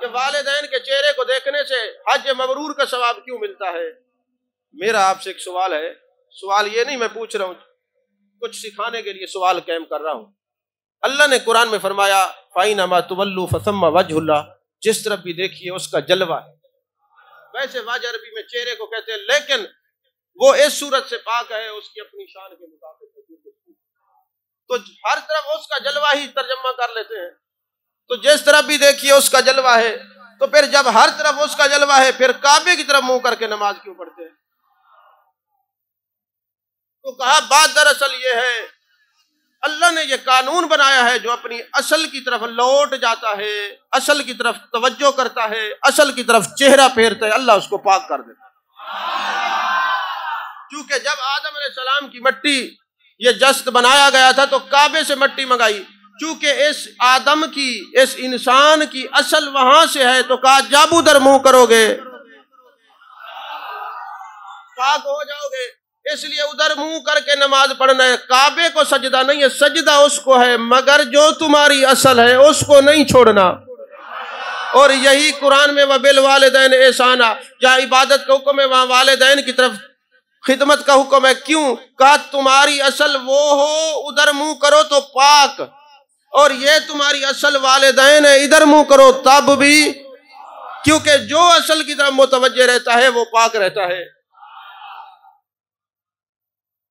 S1: کہ والدین کے چہرے کو دیکھنے سے حج مبرور کا ثواب کیوں ملتا ہے. میرا آپ سے ایک سوال ہے، سوال یہ نہیں میں پوچھ رہا ہوں، کچھ سکھانے کے لیے سوال قائم کر رہا ہوں. اللہ نے قرآن میں فرمایا فَإِنَّمَا تُوَلُّوا فَثَمَّ وَجْهُ اللَّهِ، جس طرف بھی دیکھیے اس کا جلوہ ہے. ویسے وجہ عربی میں چہرے کو کہتے ہیں، لیکن وہ اس صورت سے پاک ہے، اس کی اپنی شان کے مطابق ہے. تو ہر طرف اس کا جلوہ ہی ترجمہ کر لیتے ہیں. تو جس طرف بھی دیکھیے اس کا جلوہ ہے، تو پھر جب ہر طرف اس کا جلوہ ہے پھر کعبے کی طرف منہ کر کے نماز کیوں پڑھتے ہیں؟ تو کہا بات دراصل یہ ہے، اللہ نے یہ قانون بنایا ہے جو اپنی اصل کی طرف لوٹ جاتا ہے، اصل کی طرف توجہ کرتا ہے، اصل کی طرف چہرہ پھیرتا ہے، اللہ اس کو پاک کر دیتا ہے. کیونکہ جب آدم علیہ السلام کی مٹی یہ جست بنایا گیا تھا تو کعبے سے مٹی منگائی، چونکہ اس آدم کی، اس انسان کی اصل وہاں سے ہے، تو کہا جب ادھر منہ کرو گے پاک ہو جاؤ گے. اس لیے ادھر منہ کر کے نماز پڑھنا ہے. کعبے کو سجدہ نہیں ہے، سجدہ اس کو ہے، مگر جو تمہاری اصل ہے اس کو نہیں چھوڑنا. اور یہی قرآن میں وَبِالْوَالِدَيْنِ إِحْسَانًا، جہاں عبادت کا حکم ہے وہاں والدین کی طرف خدمت کا حکم ہے. کیوں؟ کہا تمہاری اصل وہ ہو ادھر منہ کرو تو پاک، اور یہ تمہاری اصل والدین ہے ادھر منہ کرو تب بھی، کیونکہ جو اصل کی طرف متوجہ رہتا ہے وہ پاک رہتا ہے.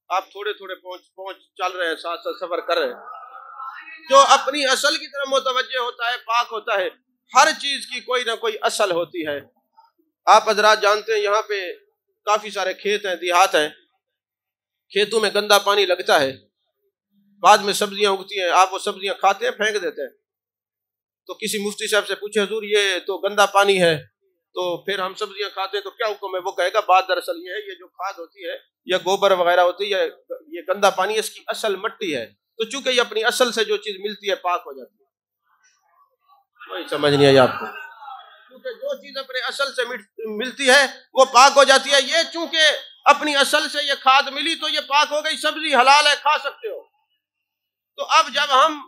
S1: آپ تھوڑے تھوڑے پہنچ چل رہے ہیں، ساتھ ساتھ سفر کر رہے ہیں. جو اپنی اصل کی طرف متوجہ ہوتا ہے پاک ہوتا ہے. ہر چیز کی کوئی نہ کوئی اصل ہوتی ہے. آپ حضرات جانتے ہیں یہاں پہ کافی سارے کھیت ہیں، دیہات ہیں، کھیتوں میں گندا پانی لگتا ہے، بعد میں سبزیاں اگتی ہیں، آپ وہ سبزیاں کھاتے ہیں پھینک دیتے ہیں. تو کسی مفتی صاحب سے پوچھے حضور یہ تو گندا پانی ہے تو پھر ہم سبزیاں کھاتے ہیں تو کیا حکم ہے؟ وہ کہے گا بات دراصل یہ ہے، یہ جو کھاد ہوتی ہے یا گوبر وغیرہ ہوتی ہے، یہ گندا پانی ہے، اس کی اصل مٹی ہے. تو چونکہ یہ اپنی اصل سے جو چیز ملتی ہے پاک ہو جاتی ہے. کوئی سمجھ نہیں آئی آپ کو؟ کیونکہ جو چیز اپنے اصل سے ملتی ہے وہ پاک ہو جاتی ہے. یہ چونکہ اپنی اصل سے یہ کھاد ملی تو یہ پاک ہو گئی، سبزی حلال ہے، کھا سکتے ہو. تو اب جب ہم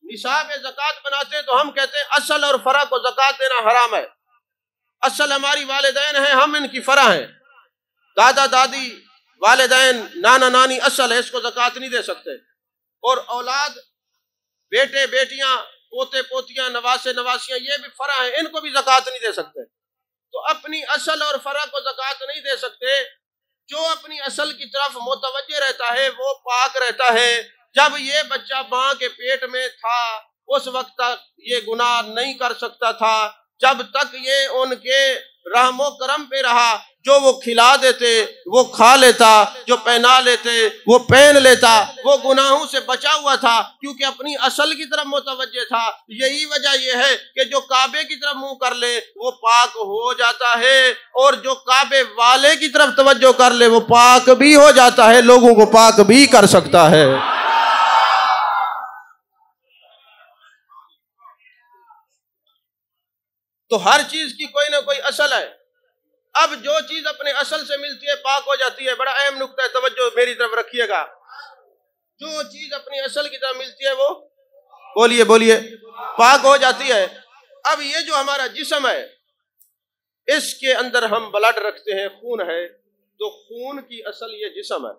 S1: نصاب زکوٰۃ بناتے ہیں تو ہم کہتے ہیں اصل اور فرع کو زکوٰۃ دینا حرام ہے. اصل ہماری والدین ہیں، ہم ان کی فرع ہیں. دادا دادی، والدین، نانا نانی اصل ہے، اس کو زکوٰۃ نہیں دے سکتے. اور اولاد، بیٹے بیٹیاں، پوتے پوتیاں، نواسے نواسیاں، یہ بھی فرع ہیں، ان کو بھی زکوٰۃ نہیں دے سکتے. تو اپنی اصل اور فرع کو زکوٰۃ نہیں دے سکتے. جو اپنی اصل کی طرف متوجہ رہتا ہے وہ پاک رہتا ہے. جب یہ بچہ ماں کے پیٹ میں تھا اس وقت تک یہ گناہ نہیں کر سکتا تھا، جب تک یہ ان کے رحم و کرم پہ رہا. جو وہ کھلا دیتے وہ کھا لیتا، جو پہنا لیتے وہ پہن لیتا، وہ گناہوں سے بچا ہوا تھا کیونکہ اپنی اصل کی طرف متوجہ تھا. یہی وجہ یہ ہے کہ جو کعبے کی طرف منہ کر لے وہ پاک ہو جاتا ہے، اور جو کعبے والے کی طرف توجہ کر لے وہ پاک بھی ہو جاتا ہے، لوگوں کو پاک بھی کر سکتا ہے. تو ہر چیز کی کوئی نہ کوئی اصل ہے. اب جو چیز اپنے اصل سے ملتی ہے پاک ہو جاتی ہے. بڑا اہم نقطہ ہے، توجہ میری طرف رکھیے گا. جو چیز اپنی اصل کی طرف ملتی ہے وہ بولیے پاک ہو جاتی ہے۔ اب یہ جو ہمارا جسم ہے اس کے اندر ہم بلڈ رکھتے ہیں، خون ہے، تو خون کی اصل یہ جسم ہے،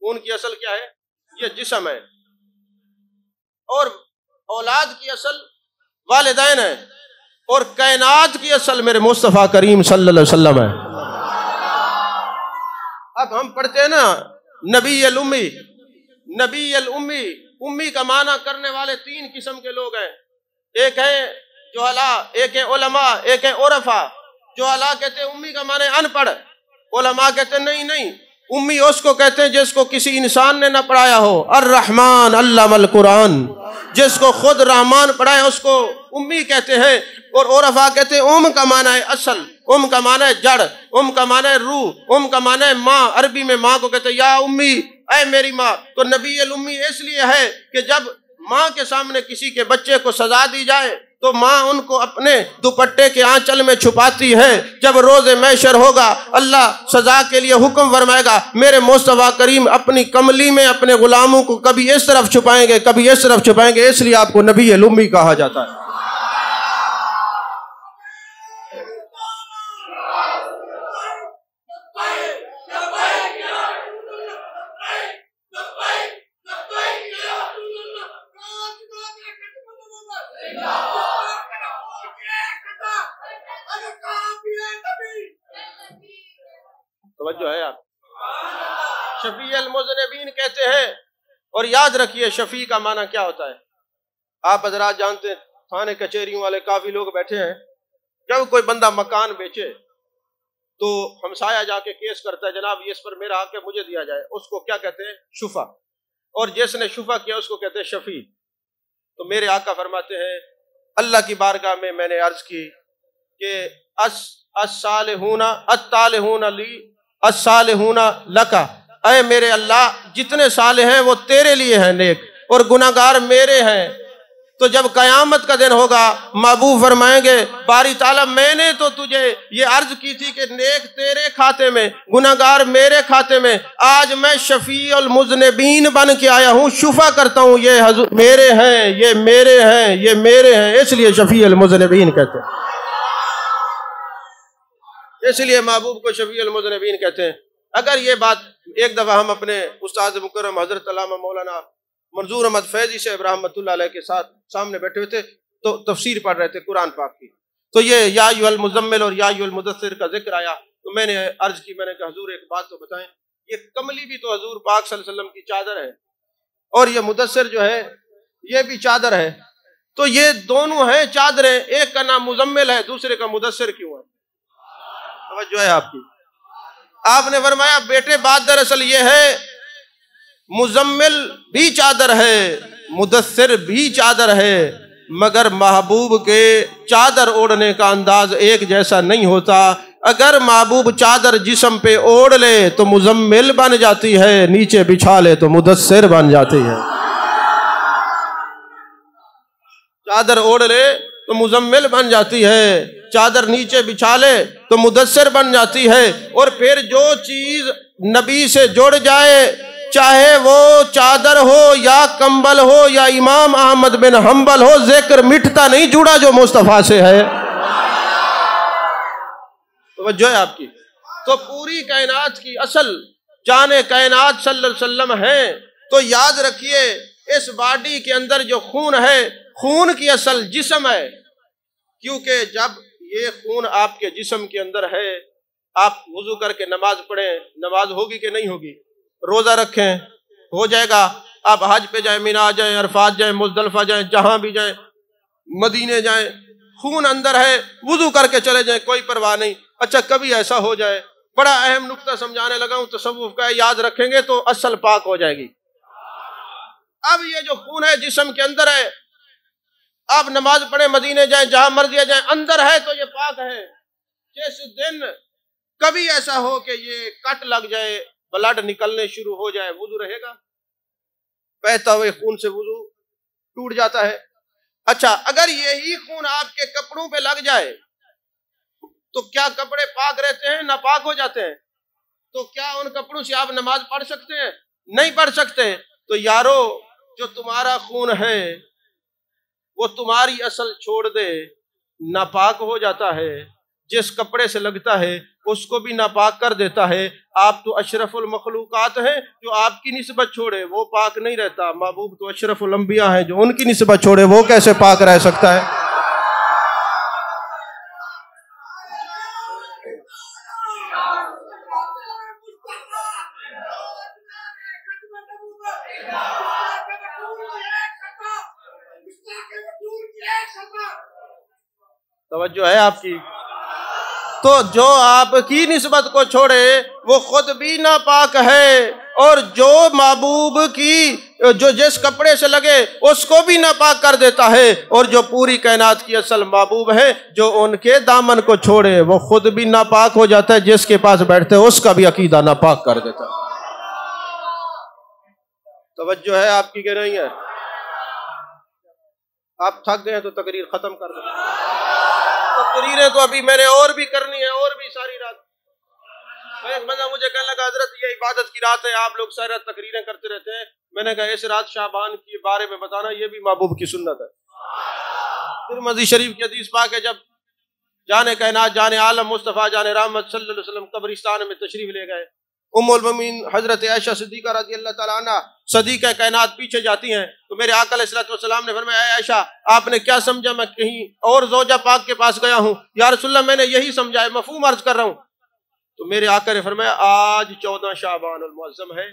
S1: خون کی اصل کیا ہے؟ یہ جسم ہے، اور اولاد کی اصل والدین ہے، اور کائنات کی اصل میرے مصطفیٰ کریم صلی اللہ علیہ وسلم ہے۔ اب ہم پڑھتے ہیں نا نبی الامی، نبی الامی، امی کا معنی کرنے والے تین قسم کے لوگ ہیں، ایک ہے جہلاء، ایک ہے علماء، ایک ہے عرفاء۔ جہلاء کہتے ہیں امی کا معنی ان پڑھ، علماء کہتے ہیں نہیں، امی اس کو کہتے ہیں جس کو کسی انسان نے نہ پڑھایا ہو، الرحمن علم القرآن، جس کو خود رحمان پڑھائے اس کو امی کہتے ہیں۔ اور عرفاء کہتے ہیں ام کا معنی ہے اصل، ام کا معنی ہے جڑ، ام کا معنی ہے روح، ام کا معنی ہے ماں، عربی میں ماں کو کہتے ہیں یا امی، اے میری ماں۔ تو نبی الامی اس لیے ہے کہ جب ماں کے سامنے کسی کے بچے کو سزا دی جائے تو ماں ان کو اپنے دوپٹے کے آنچل میں چھپاتی ہے، جب روز محشر ہوگا اللہ سزا کے لیے حکم فرمائے گا، میرے مصطفیٰ کریم اپنی کملی میں اپنے غلاموں کو کبھی اس طرف چھپائیں گے کبھی اس طرف چھپائیں گے، اس لیے آپ کو نبی الامی کہا جاتا ہے۔ توجہ ہے آپ؟ شفیع المذنبین کہتے ہیں، اور یاد رکھیے شفیع کا معنی کیا ہوتا ہے۔ آپ حضرات جانتے ہیں تھانے کچہریوں والے کافی لوگ بیٹھے ہیں، جب کوئی بندہ مکان بیچے تو ہمسایہ جا کے کیس کرتا ہے، جناب یہ اس پر میرا حق ہے مجھے دیا جائے، اس کو کیا کہتے ہیں؟ شفع۔ اور جس نے شفع کیا اس کو کہتے ہیں شفیع۔ تو میرے آقا فرماتے ہیں اللہ کی بارگاہ میں نے عرض کی کہ الصالحون الطالحون لی الصالحون لکا، اے میرے اللہ جتنے صالح ہیں وہ تیرے لیے ہیں نیک، اور گناہگار میرے ہیں۔ تو جب قیامت کا دن ہوگا محبوب فرمائیں گے باری تعالیٰ میں نے تو تجھے یہ عرض کی تھی کہ نیک تیرے کھاتے میں گناہگار میرے کھاتے میں، آج میں شفیع المذنبین بن کے آیا ہوں، شفا کرتا ہوں، یہ حضور میرے ہیں، یہ میرے ہیں، یہ میرے ہیں، اس لیے شفیع المذنبین کہتے ہیں، اس لیے محبوب کو شفیع المذنبین کہتے ہیں۔ اگر یہ بات ایک دفعہ ہم اپنے استاد مکرم حضرت علامہ مولانا منظور احمد فیضی سے رحمۃ اللہ علیہ کے ساتھ سامنے بیٹھے ہوئے تھے تو تفسیر پڑھ رہے تھے قرآن پاک کی، تو یہ یا ایھا المزمل اور یا ایھا المدثر کا ذکر آیا، تو میں نے عرض کی، میں نے کہا حضور ایک بات تو بتائیں، یہ کملی بھی تو حضور پاک صلی اللہ علیہ وسلم کی چادر ہے، اور یہ مدثر جو ہے یہ بھی چادر ہے، تو یہ دونوں ہیں چادریں، ایک کا نام مزمل ہے دوسرے کا مدثر کیوں ہے؟ توجہ ہے آپ کی؟ آپ نے فرمایا بیٹے بات دراصل یہ ہے مزمل بھی چادر ہے مدثر بھی چادر ہے، مگر محبوب کے چادر اوڑھنے کا انداز ایک جیسا نہیں ہوتا۔ اگر محبوب چادر جسم پہ اوڑھ لے تو مزمل بن جاتی ہے، نیچے بچھا لے تو مدثر بن جاتی ہے۔ چادر اوڑھ لے تو مزمل بن جاتی ہے، چادر نیچے بچھا لے تو مدثر بن جاتی ہے۔ اور پھر جو چیز نبی سے جڑ جائے، چاہے وہ چادر ہو یا کمبل ہو یا امام احمد بن حنبل ہو، ذکر مٹتا نہیں جڑا جو مصطفیٰ سے ہے۔ توجہ ہے آپ کی؟ تو پوری کائنات کی اصل جان کائنات صلی اللہ علیہ وسلم ہیں۔ تو یاد رکھیے اس باڈی کے اندر جو خون ہے، خون کی اصل جسم ہے، کیونکہ جب یہ خون آپ کے جسم کے اندر ہے، آپ وضو کر کے نماز پڑھیں، نماز ہوگی کہ نہیں ہوگی؟ روزہ رکھیں ہو جائے گا، آپ حج پہ جائیں، مینا جائیں، عرفات جائیں، مزدلفہ جائیں، جہاں بھی جائیں، مدینے جائیں، خون اندر ہے، وضو کر کے چلے جائیں، کوئی پرواہ نہیں۔ اچھا کبھی ایسا ہو جائے، بڑا اہم نقطہ سمجھانے لگا ہوں تصوف کا، یاد رکھیں گے تو اصل پاک ہو جائے گی۔ اب یہ جو خون ہے جسم کے اندر ہے، آپ نماز پڑھیں، مدینے جائیں، جہاں مرضی جائیں، اندر ہے تو یہ پاک ہے۔ جس دن کبھی ایسا ہو کہ یہ کٹ لگ جائے، بلڈ نکلنے شروع ہو جائے، وضو رہے گا؟ بہتا ہوئے خون سے وضو ٹوٹ جاتا ہے۔ اچھا اگر یہی خون آپ کے کپڑوں پہ لگ جائے تو کیا کپڑے پاک رہتے ہیں؟ ناپاک ہو جاتے ہیں؟ تو کیا ان کپڑوں سے آپ نماز پڑھ سکتے ہیں؟ نہیں پڑھ سکتے۔ تو یارو جو تمہارا خون ہے وہ تمہاری اصل چھوڑ دے ناپاک ہو جاتا ہے، جس کپڑے سے لگتا ہے اس کو بھی ناپاک کر دیتا ہے۔ آپ تو اشرف المخلوقات ہیں، جو آپ کی نسبت چھوڑے وہ پاک نہیں رہتا۔ محبوب تو اشرف الانبیاء ہیں، جو ان کی نسبت چھوڑے وہ کیسے پاک رہ سکتا ہے؟ توجہ ہے آپ کی؟ تو جو آپ کی نسبت کو چھوڑے وہ خود بھی ناپاک ہے، اور جو محبوب کی جو جس کپڑے سے لگے اس کو بھی ناپاک کر دیتا ہے، اور جو پوری کائنات کی اصل محبوب ہے جو ان کے دامن کو چھوڑے وہ خود بھی ناپاک ہو جاتا ہے، جس کے پاس بیٹھتے اس کا بھی عقیدہ ناپاک کر دیتا ہے۔ توجہ ہے آپ کی کہ نہیں ہے؟ آپ تھک گئے ہیں تو تقریر ختم کر دیں۔ تقریریں تو ابھی میں نے اور بھی کرنی ہے، اور بھی ساری رات۔ ایک بندہ مجھے کہنے لگا حضرت یہ عبادت کی رات ہے، آپ لوگ ساری رات تقریریں کرتے رہتے ہیں۔ میں نے کہا اس رات شعبان کے بارے میں بتانا، یہ بھی محبوب کی سنت ہے۔ ترمذی شریف کی حدیث پاک ہے، جب جان کائنات جان عالم مصطفیٰ جان رحمت صلی اللہ علیہ وسلم قبرستان میں تشریف لے گئے، ام المومنین حضرت عائشہ صدیقہ رضی اللہ تعالیٰ عنہ صدیقہ کائنات پیچھے جاتی ہیں، تو میرے آقا علیہ السلام نے فرمایا اے عائشہ آپ نے کیا سمجھا میں کہیں اور زوجہ پاک کے پاس گیا ہوں؟ یا رسول اللہ میں نے یہی سمجھا ہے، مفہوم عرض کر رہا ہوں۔ تو میرے آقا نے فرمایا آج 14 شعبان المعظم ہے،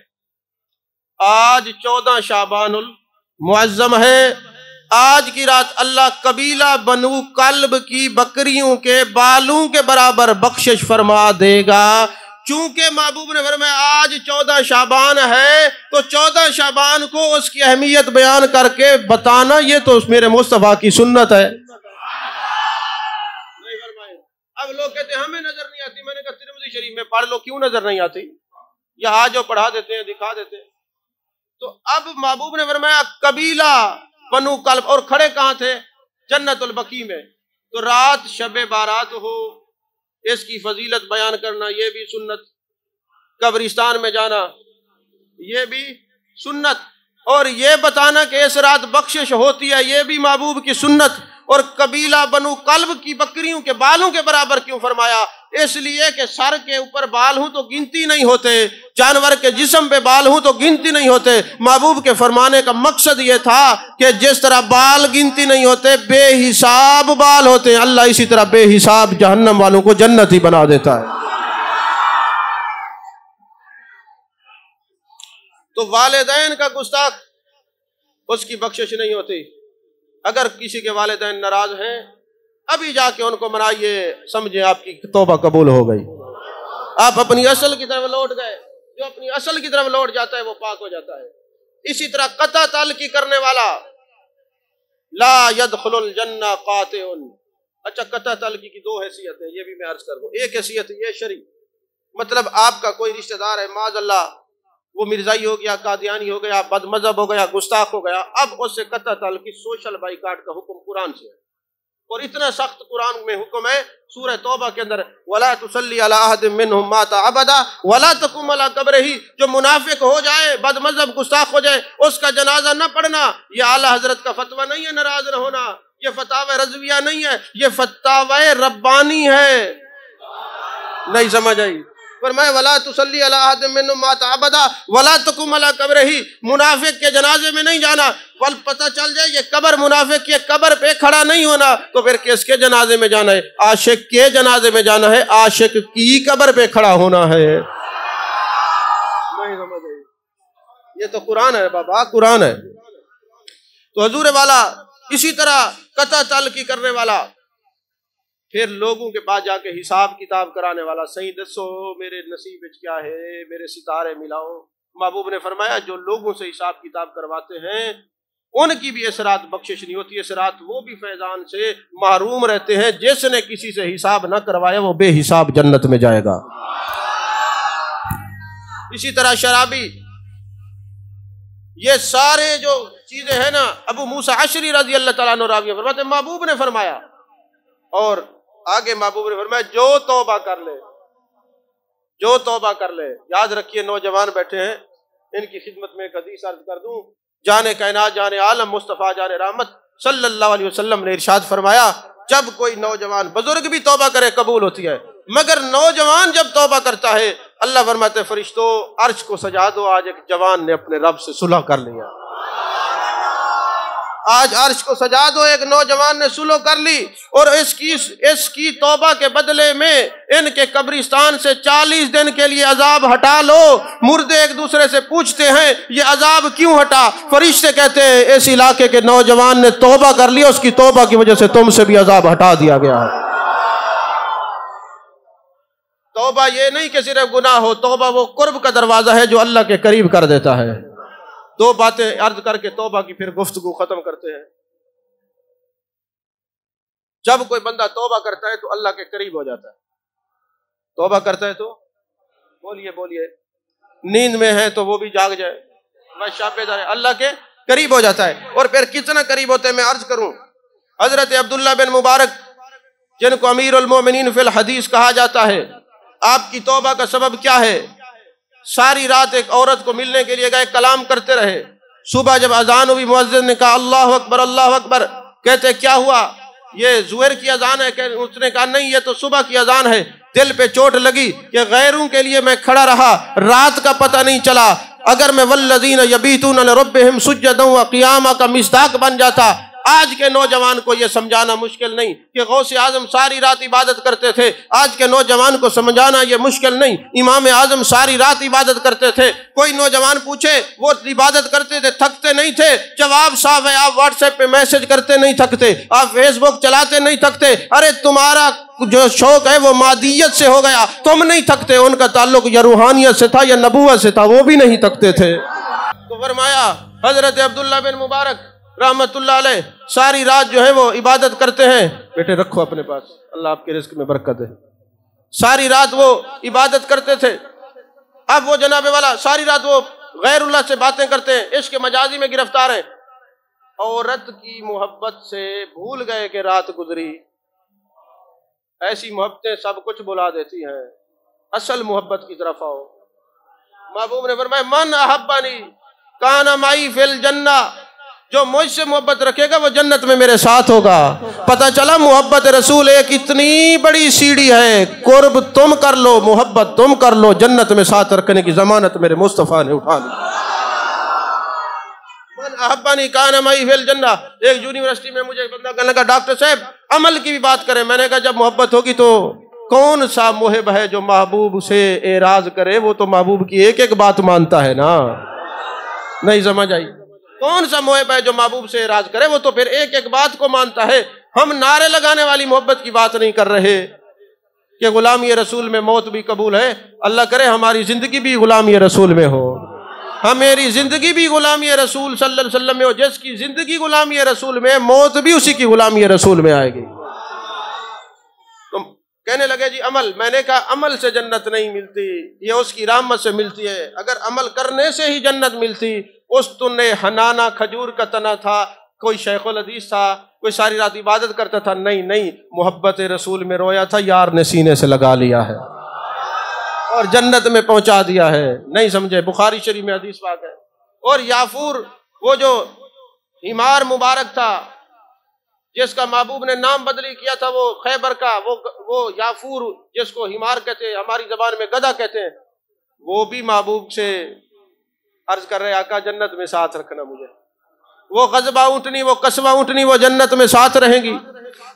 S1: آج 14 شعبان المعظم ہے، آج کی رات اللہ قبیلہ بنو کلب کی بکریوں کے بالوں کے برابر بخشش فرما دے گا۔ چونکہ محبوب نے فرمایا آج 14 شعبان ہے، تو 14 شعبان کو اس کی اہمیت بیان کر کے بتانا یہ تو میرے مصطفیٰ کی سنت ہے۔ اب لوگ کہتے ہیں ہمیں نظر نہیں آتی، میں نے کہا ترمذی شریف میں پڑھ لو، کیوں نظر نہیں آتی؟ یا آج جو پڑھا دیتے ہیں دکھا دیتے ہیں۔ تو اب محبوب نے فرمایا قبیلہ بنو کلب، اور کھڑے کہاں تھے؟ جنت البقیع میں۔ تو رات شب بارات ہو، اس کی فضیلت بیان کرنا یہ بھی سنت، قبرستان میں جانا یہ بھی سنت، اور یہ بتانا کہ اس رات بخشش ہوتی ہے یہ بھی محبوب کی سنت۔ اور قبیلہ بنو کلب کی بکریوں کے بالوں کے برابر کیوں فرمایا؟ اس لیے کہ سر کے اوپر بال ہوں تو گنتی نہیں ہوتے، جانور کے جسم پہ بال ہوں تو گنتی نہیں ہوتے۔ محبوب کے فرمانے کا مقصد یہ تھا کہ جس طرح بال گنتی نہیں ہوتے بے حساب بال ہوتے ہیں، اللہ اسی طرح بے حساب جہنم والوں کو جنت ہی بنا دیتا ہے۔ تو والدین کا گستاخ اس کی بخشش نہیں ہوتی۔ اگر کسی کے والدین ناراض ہیں ابھی جا کے ان کو منائیے، سمجھیں آپ کی توبہ قبول ہو گئی، آپ اپنی اصل کی طرف لوٹ گئے۔ جو اپنی اصل کی طرف لوٹ جاتا ہے وہ پاک ہو جاتا ہے۔ اسی طرح قطع تعلقی کرنے والا لا يدخل الجنہ قاطع۔ اچھا قطع تعلقی کی دو حیثیت ہیں، یہ بھی میں عرض کر دوں۔ ایک حیثیت یہ شرعی، مطلب آپ کا کوئی رشتہ دار ہے معاذ اللہ وہ مرزائی ہو گیا، قادیانی ہو گیا، بد مذہب ہو گیا، گستاخ ہو گیا، اب اس سے قطع تعلقی سوشل بائیکاٹ کا حکم قرآن سے ہے، اور اتنا سخت قرآن میں حکم ہے سورہ توبہ کے اندر وَلَا تُصَلِّ عَلَىٰ أَحَدٍ مِّنْهُمْ مَاتَ أَبَدًا وَلَا تَقُمْ عَلَىٰ قَبْرِهِ۔ جو منافق ہو جائے، بد مذہب گستاخ ہو جائے، اس کا جنازہ نہ پڑھنا، یہ اعلیٰ حضرت کا فتویٰ نہیں ہے ناراض نہ ہونا، یہ فتاوی رضویہ نہیں ہے، یہ فتاوی ربانی ہے۔ نہیں سمجھ آئی؟ فرمایا وَلَا تُصَلِّ عَلَىٰ أَحَدٍ مِّنْهُمْ مَاتَ أَبَدًا وَلَا تَقُمْ عَلَىٰ قَبْرِهِ۔ منافق کے جنازے میں نہیں جانا، ول پتہ چل جائے یہ قبر منافق کی قبر پہ کھڑا نہیں ہونا تو پھر کس کے جنازے میں جانا ہے؟ عاشق کے جنازے میں جانا ہے، عاشق کی قبر پہ کھڑا ہونا ہے۔ نہیں سمجھ آئی؟ یہ تو قرآن ہے بابا، قرآن ہے۔ تو حضور والا اسی طرح قطع تعلقی کرنے والا، پھر لوگوں کے پاس جا کے حساب کتاب کرانے والا، صحیح دسو میرے نصیب وچ کیا ہے، میرے ستارے ملاؤ۔ محبوب نے فرمایا جو لوگوں سے حساب کتاب کرواتے ہیں ان کی بھی اس رات بخشش نہیں ہوتی، اس رات وہ بھی فیضان سے محروم رہتے ہیں۔ جس نے کسی سے حساب نہ کروایا وہ بے حساب جنت میں جائے گا۔ اسی طرح شرابی، یہ سارے جو چیزیں ہیں نا، ابو موسیٰ اشعری رضی اللہ تعالیٰ عنہ راوی فرماتے ہیں محبوب نے فرمایا، اور آگے محبوب نے فرمایا جو توبہ کر لے، جو توبہ کر لے۔ یاد رکھیے نوجوان بیٹھے ہیں، ان کی خدمت میں ایک حدیث عرض کر دوں۔ جان کائنات جان عالم مصطفیٰ جان رحمت صلی اللہ علیہ وسلم نے ارشاد فرمایا جب کوئی نوجوان، بزرگ بھی توبہ کرے قبول ہوتی ہے، مگر نوجوان جب توبہ کرتا ہے اللہ فرماتے فرشتوں عرش کو سجا دو، آج ایک جوان نے اپنے رب سے صلح کر لیا، آج عرش کو سجا دو، ایک نوجوان نے صلح کر لی، اور اس کی توبہ کے بدلے میں ان کے قبرستان سے 40 دن کے لیے عذاب ہٹا لو۔ مردے ایک دوسرے سے پوچھتے ہیں یہ عذاب کیوں ہٹا؟ فرشتے کہتے ہیں اس علاقے کے نوجوان نے توبہ کر لی، اس کی توبہ کی وجہ سے تم سے بھی عذاب ہٹا دیا گیا ہے۔ توبہ یہ نہیں کہ صرف گناہ ہو، توبہ وہ قرب کا دروازہ ہے جو اللہ کے قریب کر دیتا ہے۔ دو باتیں عرض کر کے توبہ کی پھر گفتگو ختم کرتے ہیں۔ جب کوئی بندہ توبہ کرتا ہے تو اللہ کے قریب ہو جاتا ہے۔ توبہ کرتا ہے تو بولیے نیند میں ہے تو وہ بھی جاگ جائے، اللہ کے قریب ہو جاتا ہے۔ اور پھر کتنا قریب ہوتے ہیں میں عرض کروں، حضرت عبداللہ بن مبارک جن کو امیر المومنین فی الحدیث کہا جاتا ہے، آپ کی توبہ کا سبب کیا ہے؟ ساری رات ایک عورت کو ملنے کے لیے گئے، کلام کرتے رہے، صبح جب اذان ہوئی مؤذن نے کہا اللہ اکبر اللہ اکبر، کہتے کیا ہوا؟ یہ ظہر کی اذان ہے؟ کہ اس نے کہا نہیں، یہ تو صبح کی اذان ہے۔ دل پہ چوٹ لگی کہ غیروں کے لیے میں کھڑا رہا، رات کا پتہ نہیں چلا، اگر میں والذین یبیتون لربہم سجدا وقیاما کا مصداق بن جاتا۔ آج کے نوجوان کو یہ سمجھانا مشکل نہیں کہ غوث اعظم ساری رات عبادت کرتے تھے، آج کے نوجوان کو سمجھانا یہ مشکل نہیں امام اعظم ساری رات عبادت کرتے تھے۔ کوئی نوجوان پوچھے وہ عبادت کرتے تھے، تھکتے نہیں تھے؟ جواب صاحب ہے، آپ واٹس ایپ پہ میسج کرتے نہیں تھکتے، آپ فیس بک چلاتے نہیں تھکتے، ارے تمہارا جو شوق ہے وہ مادیت سے ہو گیا، تم نہیں تھکتے۔ ان کا تعلق یا روحانیت سے تھا یا نبوت سے تھا، وہ بھی نہیں تھکتے تھے۔ تو فرمایا حضرت عبداللہ بن مبارک رحمت اللہ علیہ ساری رات جو ہے وہ عبادت کرتے ہیں۔ بیٹے رکھو اپنے پاس، اللہ آپ کے رزق میں برکت ہے۔ ساری رات وہ عبادت کرتے تھے۔ اب وہ جناب والا ساری رات وہ غیر اللہ سے باتیں کرتے ہیں، عشق مجازی میں گرفتار ہیں۔ عورت کی محبت سے بھول گئے کہ رات گزری۔ ایسی محبتیں سب کچھ بلا دیتی ہیں، اصل محبت کی طرف آؤ۔ محبوب نے فرمایا من احبنی کان معی فی الجنہ، جو مجھ سے محبت رکھے گا وہ جنت میں میرے ساتھ ہوگا۔ پتہ چلا محبت رسول ایک اتنی بڑی سیڑھی ہے، قرب تم کر لو، محبت تم کر لو، جنت میں ساتھ رکھنے کی ضمانت میرے مصطفیٰ نے اٹھا لی۔ من احبنی کان معی فی الجنہ۔ ایک یونیورسٹی میں مجھے بندہ کہنے لگا ڈاکٹر صاحب عمل کی بھی بات کریں، میں نے کہا جب محبت ہوگی تو کون سا محب ہے جو محبوب سے اعراض کرے؟ وہ تو محبوب کی ایک ایک بات مانتا ہے نا، نہیں سمجھ آئی؟ کون سا محب ہے جو محبوب سے اعراض کرے؟ وہ تو پھر ایک ایک بات کو مانتا ہے۔ ہم نعرے لگانے والی محبت کی بات نہیں کر رہے کہ غلامی رسول میں موت بھی قبول ہے، اللہ کرے ہماری زندگی بھی غلامی رسول میں ہو، ہماری زندگی بھی غلامی رسول صلی اللہ علیہ وسلم میں ہو۔ جس کی زندگی غلامی رسول میں، موت بھی اسی کی غلامی رسول میں آئے گی۔ کہنے لگے جی عمل، میں نے کہا عمل سے جنت نہیں ملتی، یہ اس کی رحمت سے ملتی ہے۔ اگر عمل کرنے سے ہی جنت ملتی، اس تنے ہنانا کھجور کا تنا تھا، کوئی شیخ الحدیث تھا، کوئی ساری رات عبادت کرتا تھا، نہیں، محبت رسول میں رویا تھا، یار نے سینے سے لگا لیا ہے اور جنت میں پہنچا دیا ہے۔ نہیں سمجھے؟ بخاری شریف میں حدیث پاک ہے۔ اور یافور وہ جو حمار مبارک تھا جس کا محبوب نے نام بدلی کیا تھا، وہ خیبر کا وہ یافور جس کو حمار کہتے ہیں، ہماری زبان میں گدھا کہتے ہیں، وہ بھی محبوب سے عرض کر رہے آقا جنت میں ساتھ رکھنا مجھے۔ وہ غضبہ اونٹنی، وہ قصبہ اونٹنی وہ جنت میں ساتھ رہیں گی،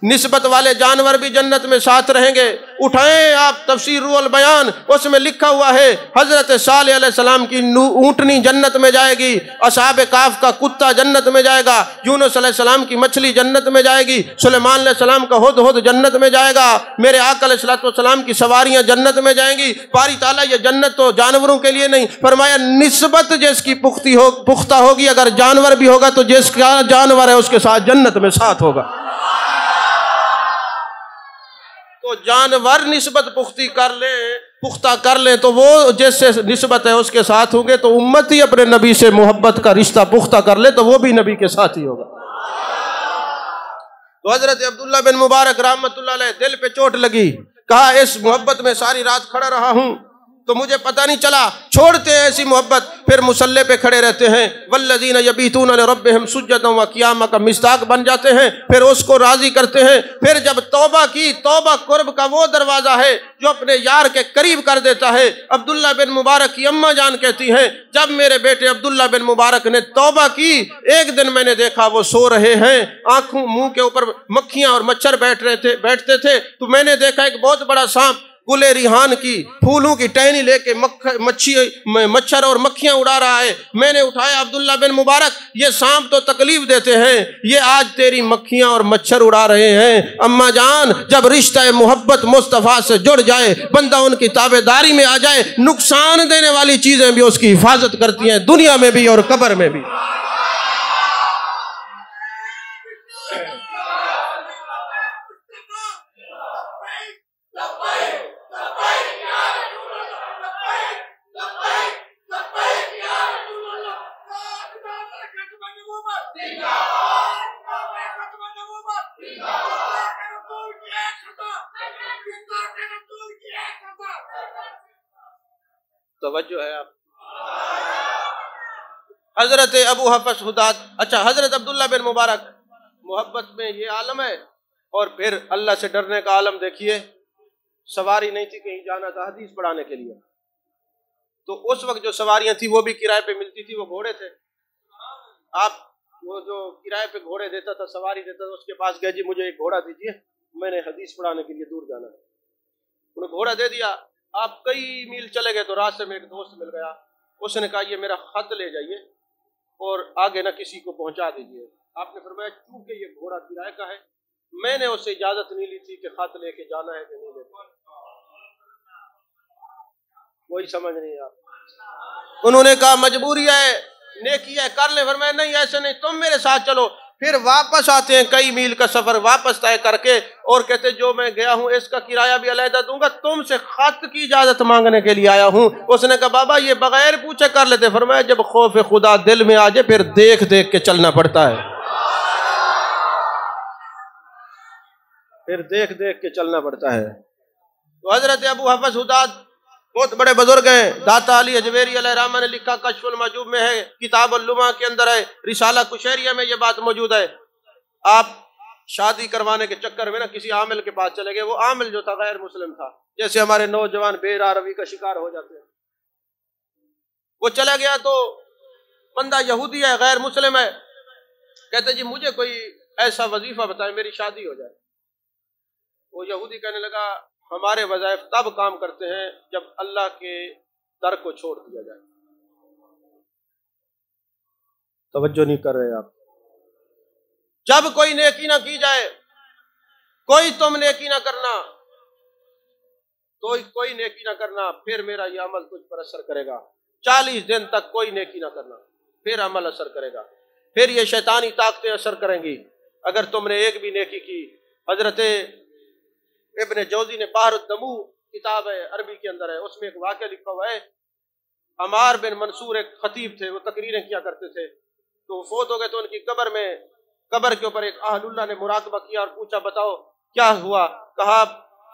S1: نسبت والے جانور بھی جنت میں ساتھ رہیں گے۔ اٹھائیں آپ تفسیر روح البیان، اس میں لکھا ہوا ہے حضرت صالح علیہ السلام کی اونٹنی جنت میں جائے گی، اصحاب کہف کا کتا جنت میں جائے گا، یونس علیہ السلام کی مچھلی جنت میں جائے گی، سلیمان علیہ السلام کا ہدہد جنت میں جائے گا، میرے آقا علیہ السلام کی سواریاں جنت میں جائیں گی۔ باری تعالیٰ یہ جنت تو جانوروں کے لیے نہیں، فرمایا نسبت جس کی پختہ ہوگی، اگر جانور بھی ہوگا تو جس کا جانور ہے اس کے ساتھ جنت میں ساتھ ہوگا۔ تو جانور نسبت پختہ کر لیں تو وہ جس سے نسبت ہے اس کے ساتھ ہوں گے، تو امت ہی اپنے نبی سے محبت کا رشتہ پختہ کر لے تو وہ بھی نبی کے ساتھ ہی ہوگا۔ تو حضرت عبداللہ بن مبارک رحمت اللہ علیہ دل پہ چوٹ لگی، کہا اس محبت میں ساری رات کھڑا رہا ہوں، تو مجھے پتہ نہیں چلا، چھوڑتے ہیں ایسی محبت، پھر مسلح پہ کھڑے رہتے ہیں، والذین یبیتون لربہم سجدا وقیاما کا مصداق بن جاتے ہیں، پھر اس کو راضی کرتے ہیں۔ پھر جب توبہ کی، توبہ قرب کا وہ دروازہ ہے جو اپنے یار کے قریب کر دیتا ہے۔ عبداللہ بن مبارک کی اماں جان کہتی ہیں جب میرے بیٹے عبداللہ بن مبارک نے توبہ کی، ایک دن میں نے دیکھا وہ سو رہے ہیں، آنکھوں منہ کے اوپر مکھیاں اور مچھر بیٹھتے تھے، تو میں نے دیکھا ایک بہت بڑا سانپ گل ریحان کی پھولوں کی ٹہنی لے کے مچھر اور مکھیاں اڑا رہا ہے۔ میں نے اٹھایا، عبداللہ بن مبارک یہ سانپ تو تکلیف دیتے ہیں، یہ آج تیری مکھیاں اور مچھر اڑا رہے ہیں۔ اماں جان، جب رشتہ محبت مصطفیٰ سے جڑ جائے، بندہ ان کی تابع داری میں آ جائے، نقصان دینے والی چیزیں بھی اس کی حفاظت کرتی ہیں، دنیا میں بھی اور قبر میں بھی۔ توجہ ہے آپ؟ حضرت ابو حفص حداد، اچھا حضرت عبداللہ بن مبارک، محبت میں یہ عالم ہے، اور پھر اللہ سے ڈرنے کا عالم دیکھیے۔ سواری نہیں تھی، کہیں جانا تھا حدیث پڑھانے کے لیے، تو اس وقت جو سواریاں تھیں وہ بھی کرائے پہ ملتی تھی، وہ گھوڑے تھے۔ آپ وہ جو کرائے پہ گھوڑے دیتا تھا، سواری دیتا تھا، اس کے پاس گئے، جی مجھے ایک گھوڑا دیجیے، میں نے حدیث پڑھانے کے لیے دور جانا ہے۔ انہیں گھوڑا دے دیا، آپ کئی میل چلے گئے تو راستے میں ایک دوست مل گیا، اس نے کہا یہ میرا خط لے جائیے اور آگے نہ کسی کو پہنچا دیجیے۔ آپ نے فرمایا چونکہ یہ گھوڑا کرائے کا ہے، میں نے اس سے اجازت نہیں لی تھی کہ خط لے کے جانا ہے کہ نہیں لے کے، کوئی سمجھ نہیں آپ۔ انہوں نے کہا مجبوری ہے، نیکی ہے، کر لیں۔ فرمایا نہیں ایسے نہیں، تم میرے ساتھ چلو۔ پھر واپس آتے ہیں، کئی میل کا سفر واپس طے کر کے، اور کہتے جو میں گیا ہوں اس کا کرایہ بھی علیحدہ دوں گا، تم سے خط کی اجازت مانگنے کے لیے آیا ہوں۔ اس نے کہا بابا یہ بغیر پوچھے کر لیتے۔ فرمایا جب خوف خدا دل میں آ جائے پھر دیکھ دیکھ کے چلنا پڑتا ہے، پھر دیکھ دیکھ کے چلنا پڑتا ہے۔ تو حضرت ابو حفص حداد بہت بڑے بزرگ ہیں، داتا علی اجویری علیہ الرحمہ نے لکھا، کشف المحجوب میں ہے، کتاب اللمع کے اندر ہے، رسالہ کشیریہ میں یہ بات موجود ہے۔ آپ شادی کروانے کے چکر میں نا کسی عامل کے پاس چلے گئے، وہ عامل جو تھا غیر مسلم تھا، جیسے ہمارے نوجوان بے راہ روی کا شکار ہو جاتے ہیں۔ وہ چلا گیا تو بندہ یہودی ہے، غیر مسلم ہے، کہتے جی مجھے کوئی ایسا وظیفہ بتائیں میری شادی ہو جائے۔ وہ یہودی کہنے لگا ہمارے وظائف تب کام کرتے ہیں جب اللہ کے در کو چھوڑ دیا جائے۔ توجہ نہیں کر رہے آپ؟ جب کوئی نیکی نہ کی جائے، کوئی تم نیکی نہ کرنا، تو کوئی نیکی نہ کرنا، پھر میرا یہ عمل تجھ پر اثر کرے گا۔ 40 دن تک کوئی نیکی نہ کرنا، پھر عمل اثر کرے گا، پھر یہ شیطانی طاقتیں اثر کریں گی اگر تم نے ایک بھی نیکی کی۔ حضرت ابن جوزی نے بحر الدموع کتاب ہے، عربی کے اندر ہے، اس میں ایک واقعہ لکھا ہوا ہے۔ عمار بن منصور ایک خطیب تھے، وہ تقریریں کیا کرتے تھے، تو فوت ہو گئے تو ان کی قبر کے اوپر ایک اہل اللہ نے مراقبہ کیا اور پوچھا بتاؤ کیا ہوا؟ کہا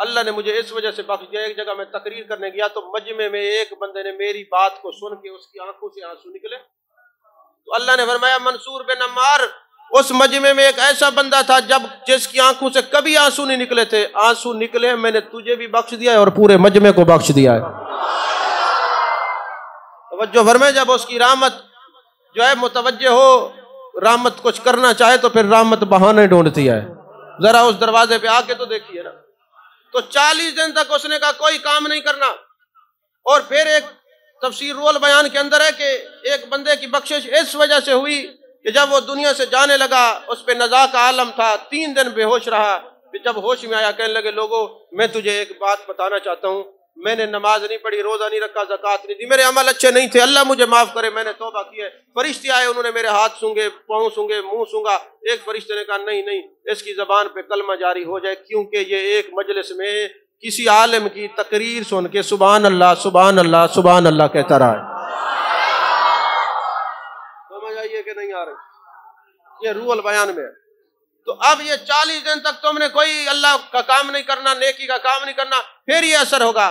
S1: اللہ نے مجھے اس وجہ سے بخش دیا، ایک جگہ میں تقریر کرنے گیا تو مجمع میں ایک بندے نے میری بات کو سن کے اس کی آنکھوں سے آنسو نکلے، تو اللہ نے فرمایا منصور بن عمار، اس مجمع میں ایک ایسا بندہ تھا جس کی آنکھوں سے کبھی آنسو نہیں نکلے تھے، آنسو نکلے، میں نے تجھے بھی بخش دیا ہے اور پورے مجمع کو بخش دیا ہے۔ توجہ فرمائے، جب اس کی رحمت جو ہے متوجہ ہو، رحمت کچھ کرنا چاہے تو پھر رحمت بہانے ڈھونڈتی ہے، ذرا اس دروازے پہ آ کے تو دیکھیے نا۔ تو 40 دن تک اس نے کہا کوئی کام نہیں کرنا، اور پھر ایک تفسیر رول بیان کے اندر ہے کہ ایک بندے کی بخشش اس وجہ سے ہوئی کہ جب وہ دنیا سے جانے لگا اس پہ نزا کا عالم تھا، 3 دن بے ہوش رہا، پھر جب ہوش میں آیا کہنے لگے لوگوں میں تجھے ایک بات بتانا چاہتا ہوں، میں نے نماز نہیں پڑھی، روزہ نہیں رکھا، زکوٰۃ نہیں دی، میرے عمل اچھے نہیں تھے، اللہ مجھے معاف کرے، میں نے توبہ کی ہے۔ فرشتے آئے، انہوں نے میرے ہاتھ سونگے، پاؤں سونگے، منہ سونگا۔ ایک فرشتے نے کہا نہیں اس کی زبان پہ کلمہ جاری ہو جائے، کیونکہ یہ ایک مجلس میں کسی عالم کی تقریر سن کے سبحان اللہ سبحان اللہ سبحان اللہ کہتا رہا ہے۔ سمجھ آئیے کہ نہیں آ رہی؟ یہ رول بیان میں ہے۔ تو اب یہ 40 دن تک تم نے کوئی اللہ کا کام نہیں کرنا، نیکی کا کام نہیں کرنا، پھر یہ اثر ہوگا۔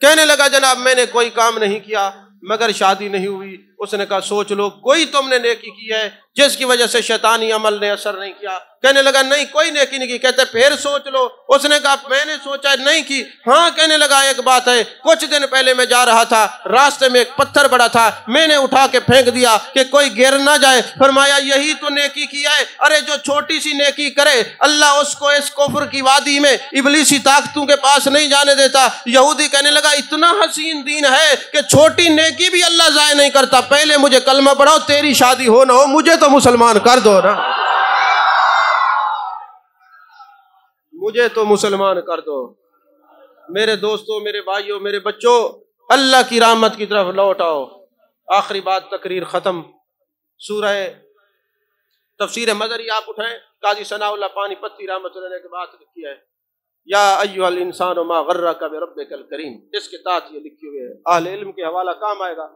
S1: کہنے لگا جناب میں نے کوئی کام نہیں کیا مگر شادی نہیں ہوئی. اس نے کہا سوچ لو کوئی تم نے نیکی کی ہے جس کی وجہ سے شیطانی عمل نے اثر نہیں کیا. کہنے لگا نہیں کوئی نیکی نہیں کی. کہتے پھر سوچ لو. اس نے کہا میں نے سوچا نہیں کی. ہاں. کہنے لگا ایک بات ہے, کچھ دن پہلے میں جا رہا تھا, راستے میں ایک پتھر پڑا تھا, میں نے اٹھا کے پھینک دیا کہ کوئی گر نہ جائے. فرمایا یہی تو نیکی کیا ہے. ارے جو چھوٹی سی نیکی کرے اللہ اس کو اس کفر کی وادی میں ابلیسی طاقتوں کے پاس نہیں جانے دیتا. یہودی کہنے لگا اتنا حسین دین ہے کہ چھوٹی نیکی بھی اللہ ضائع نہیں کرتا. پہلے مجھے کلمہ پڑھاؤ, تیری شادی ہو نہ ہو مجھے تو مسلمان کر دو نا, مجھے تو مسلمان کر دو. میرے دوستوں, میرے بھائیوں, میرے بچوں, اللہ کی رحمت کی طرف لوٹ آؤ. آخری بات, تقریر ختم. سورہ تفسیر مدری آپ اٹھائیں, قاضی ثناء اللہ پانی پتی رحمۃ اللہ علیہ کے بات لکھی ہے, یا ایھا الانسان ما غرک بربک الکریم. اس کے تحت یہ لکھی ہوئی ہے, اہل علم کے حوالہ کام آئے گا.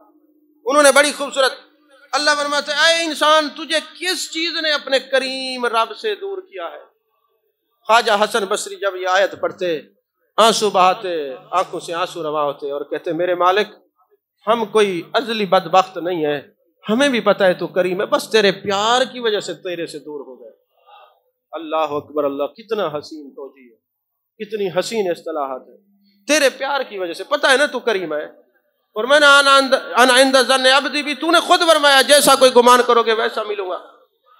S1: انہوں نے بڑی خوبصورت, اللہ فرماتے ہیں اے انسان تجھے کس چیز نے اپنے کریم رب سے دور کیا ہے. خواجہ حسن بصری جب یہ آیت پڑھتے آنسو بہاتے, آنکھوں سے آنسو رواں ہوتے اور کہتے میرے مالک ہم کوئی ازلی بدبخت نہیں ہے, ہمیں بھی پتہ ہے تو کریم ہے, بس تیرے پیار کی وجہ سے تیرے سے دور ہو گئے. اللہ اکبر اللہ, کتنا حسین توجیہ ہے, کتنی حسین اصطلاحات ہے. تیرے پیار کی وجہ سے, پتہ ہے نا تو کریم ہے. اور میں نے انا عند ظن عبدی بھی تو نے خود فرمایا جیسا کوئی گمان کرو گے ویسا ملوں گا.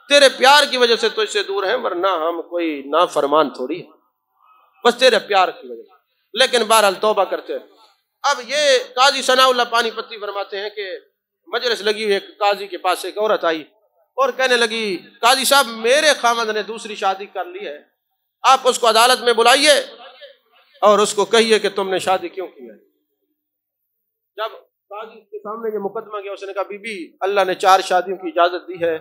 S1: تیرے پیار کی وجہ سے تو اس سے دور ہیں, ورنہ ہم کوئی نافرمان تھوڑی ہے, بس تیرے پیار کی وجہ سے. لیکن بہرحال توبہ کرتے ہیں. اب یہ قاضی ثناء اللہ پانی پتی فرماتے ہیں کہ مجلس لگی ہوئی, ایک قاضی کے پاس ایک عورت آئی اور کہنے لگی قاضی صاحب میرے خامد نے دوسری شادی کر لی ہے, آپ اس کو عدالت میں بلائیے اور اس کو کہیے کہ تم نے شادی کیوں کی ہے. جب قاضی کے سامنے یہ مقدمہ گیا, اس نے کہا بی بی اللہ نے 4 شادیوں کی اجازت دی ہے,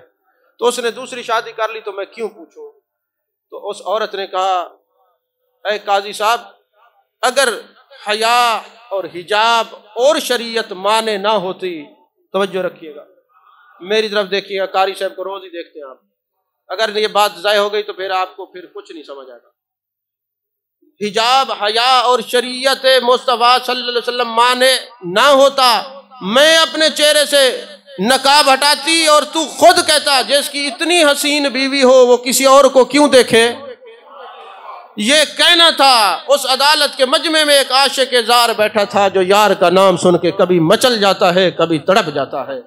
S1: تو اس نے دوسری شادی کر لی تو میں کیوں پوچھوں. تو اس عورت نے کہا اے قاضی صاحب اگر حیا اور حجاب اور شریعت مانے نہ ہوتی, توجہ رکھیے گا میری طرف دیکھیے گا, قاری صاحب کو روز ہی دیکھتے ہیں آپ, اگر یہ بات ضائع ہو گئی تو پھر آپ کو پھر کچھ نہیں سمجھ آئے گا. حجاب حیا اور شریعت مصطفیٰ صلی اللہ علیہ وسلم مانے نہ ہوتا, میں اپنے چہرے سے نقاب ہٹاتی اور تو خود کہتا جس کی اتنی حسین بیوی ہو وہ کسی اور کو کیوں دیکھے. یہ کہنا تھا. اس عدالت کے مجمع میں ایک عاشق زار بیٹھا تھا جو یار کا نام سن کے کبھی مچل جاتا ہے کبھی تڑپ جاتا ہے.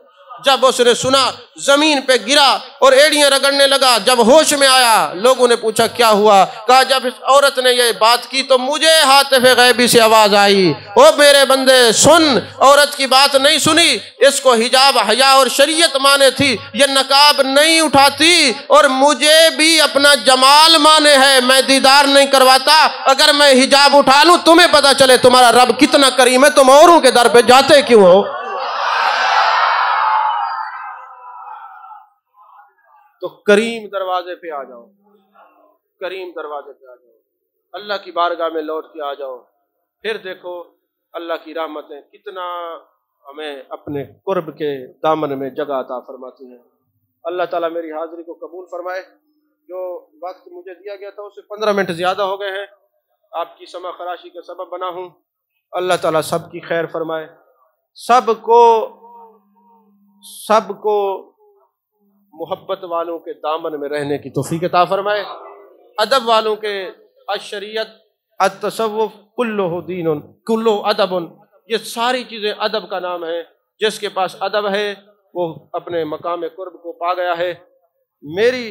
S1: جب اس نے سنا زمین پہ گرا اور ایڑیاں رگڑنے لگا. جب ہوش میں آیا لوگوں نے پوچھا کیا ہوا, کہا جب اس عورت نے یہ بات کی تو مجھے ہاتف غیبی سے آواز آئی, او میرے بندے سن, عورت کی بات نہیں سنی, اس کو حجاب حیا اور شریعت مانے تھی, یہ نقاب نہیں اٹھاتی, اور مجھے بھی اپنا جمال مانے ہے, میں دیدار نہیں کرواتا. اگر میں حجاب اٹھا لوں تمہیں پتہ چلے تمہارا رب کتنا کریم ہے, تم اوروں کے در پہ جاتے کیوں ہو. تو کریم دروازے پہ آ جاؤ, کریم دروازے پہ آ جاؤ, اللہ کی بارگاہ میں لوٹ کے آ جاؤ. پھر دیکھو اللہ کی رحمتیں کتنا ہمیں اپنے قرب کے دامن میں جگہ عطا فرماتی ہیں. اللہ تعالیٰ میری حاضری کو قبول فرمائے. جو وقت مجھے دیا گیا تھا اس سے 15 منٹ زیادہ ہو گئے ہیں, آپ کی سما خراشی کا سبب بنا ہوں. اللہ تعالیٰ سب کی خیر فرمائے, سب کو محبت والوں کے دامن میں رہنے کی توفیق عطا فرمائے. ادب والوں کے الشریعت التصوف کلہ دین کلہ ادب, یہ ساری چیزیں ادب کا نام ہے. جس کے پاس ادب ہے وہ اپنے مقام قرب کو پا گیا ہے. میری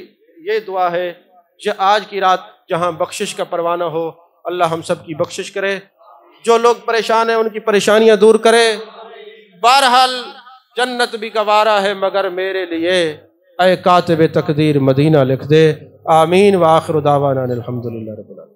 S1: یہ دعا ہے کہ آج کی رات جہاں بخشش کا پروانہ ہو اللہ ہم سب کی بخشش کرے. جو لوگ پریشان ہیں ان کی پریشانیاں دور کرے. بہرحال جنت بھی گوارا ہے مگر میرے لیے اے کاتب تقدیر مدینہ لکھ دے. آمین. وآخر دعوانا الحمدللہ رب العالمین.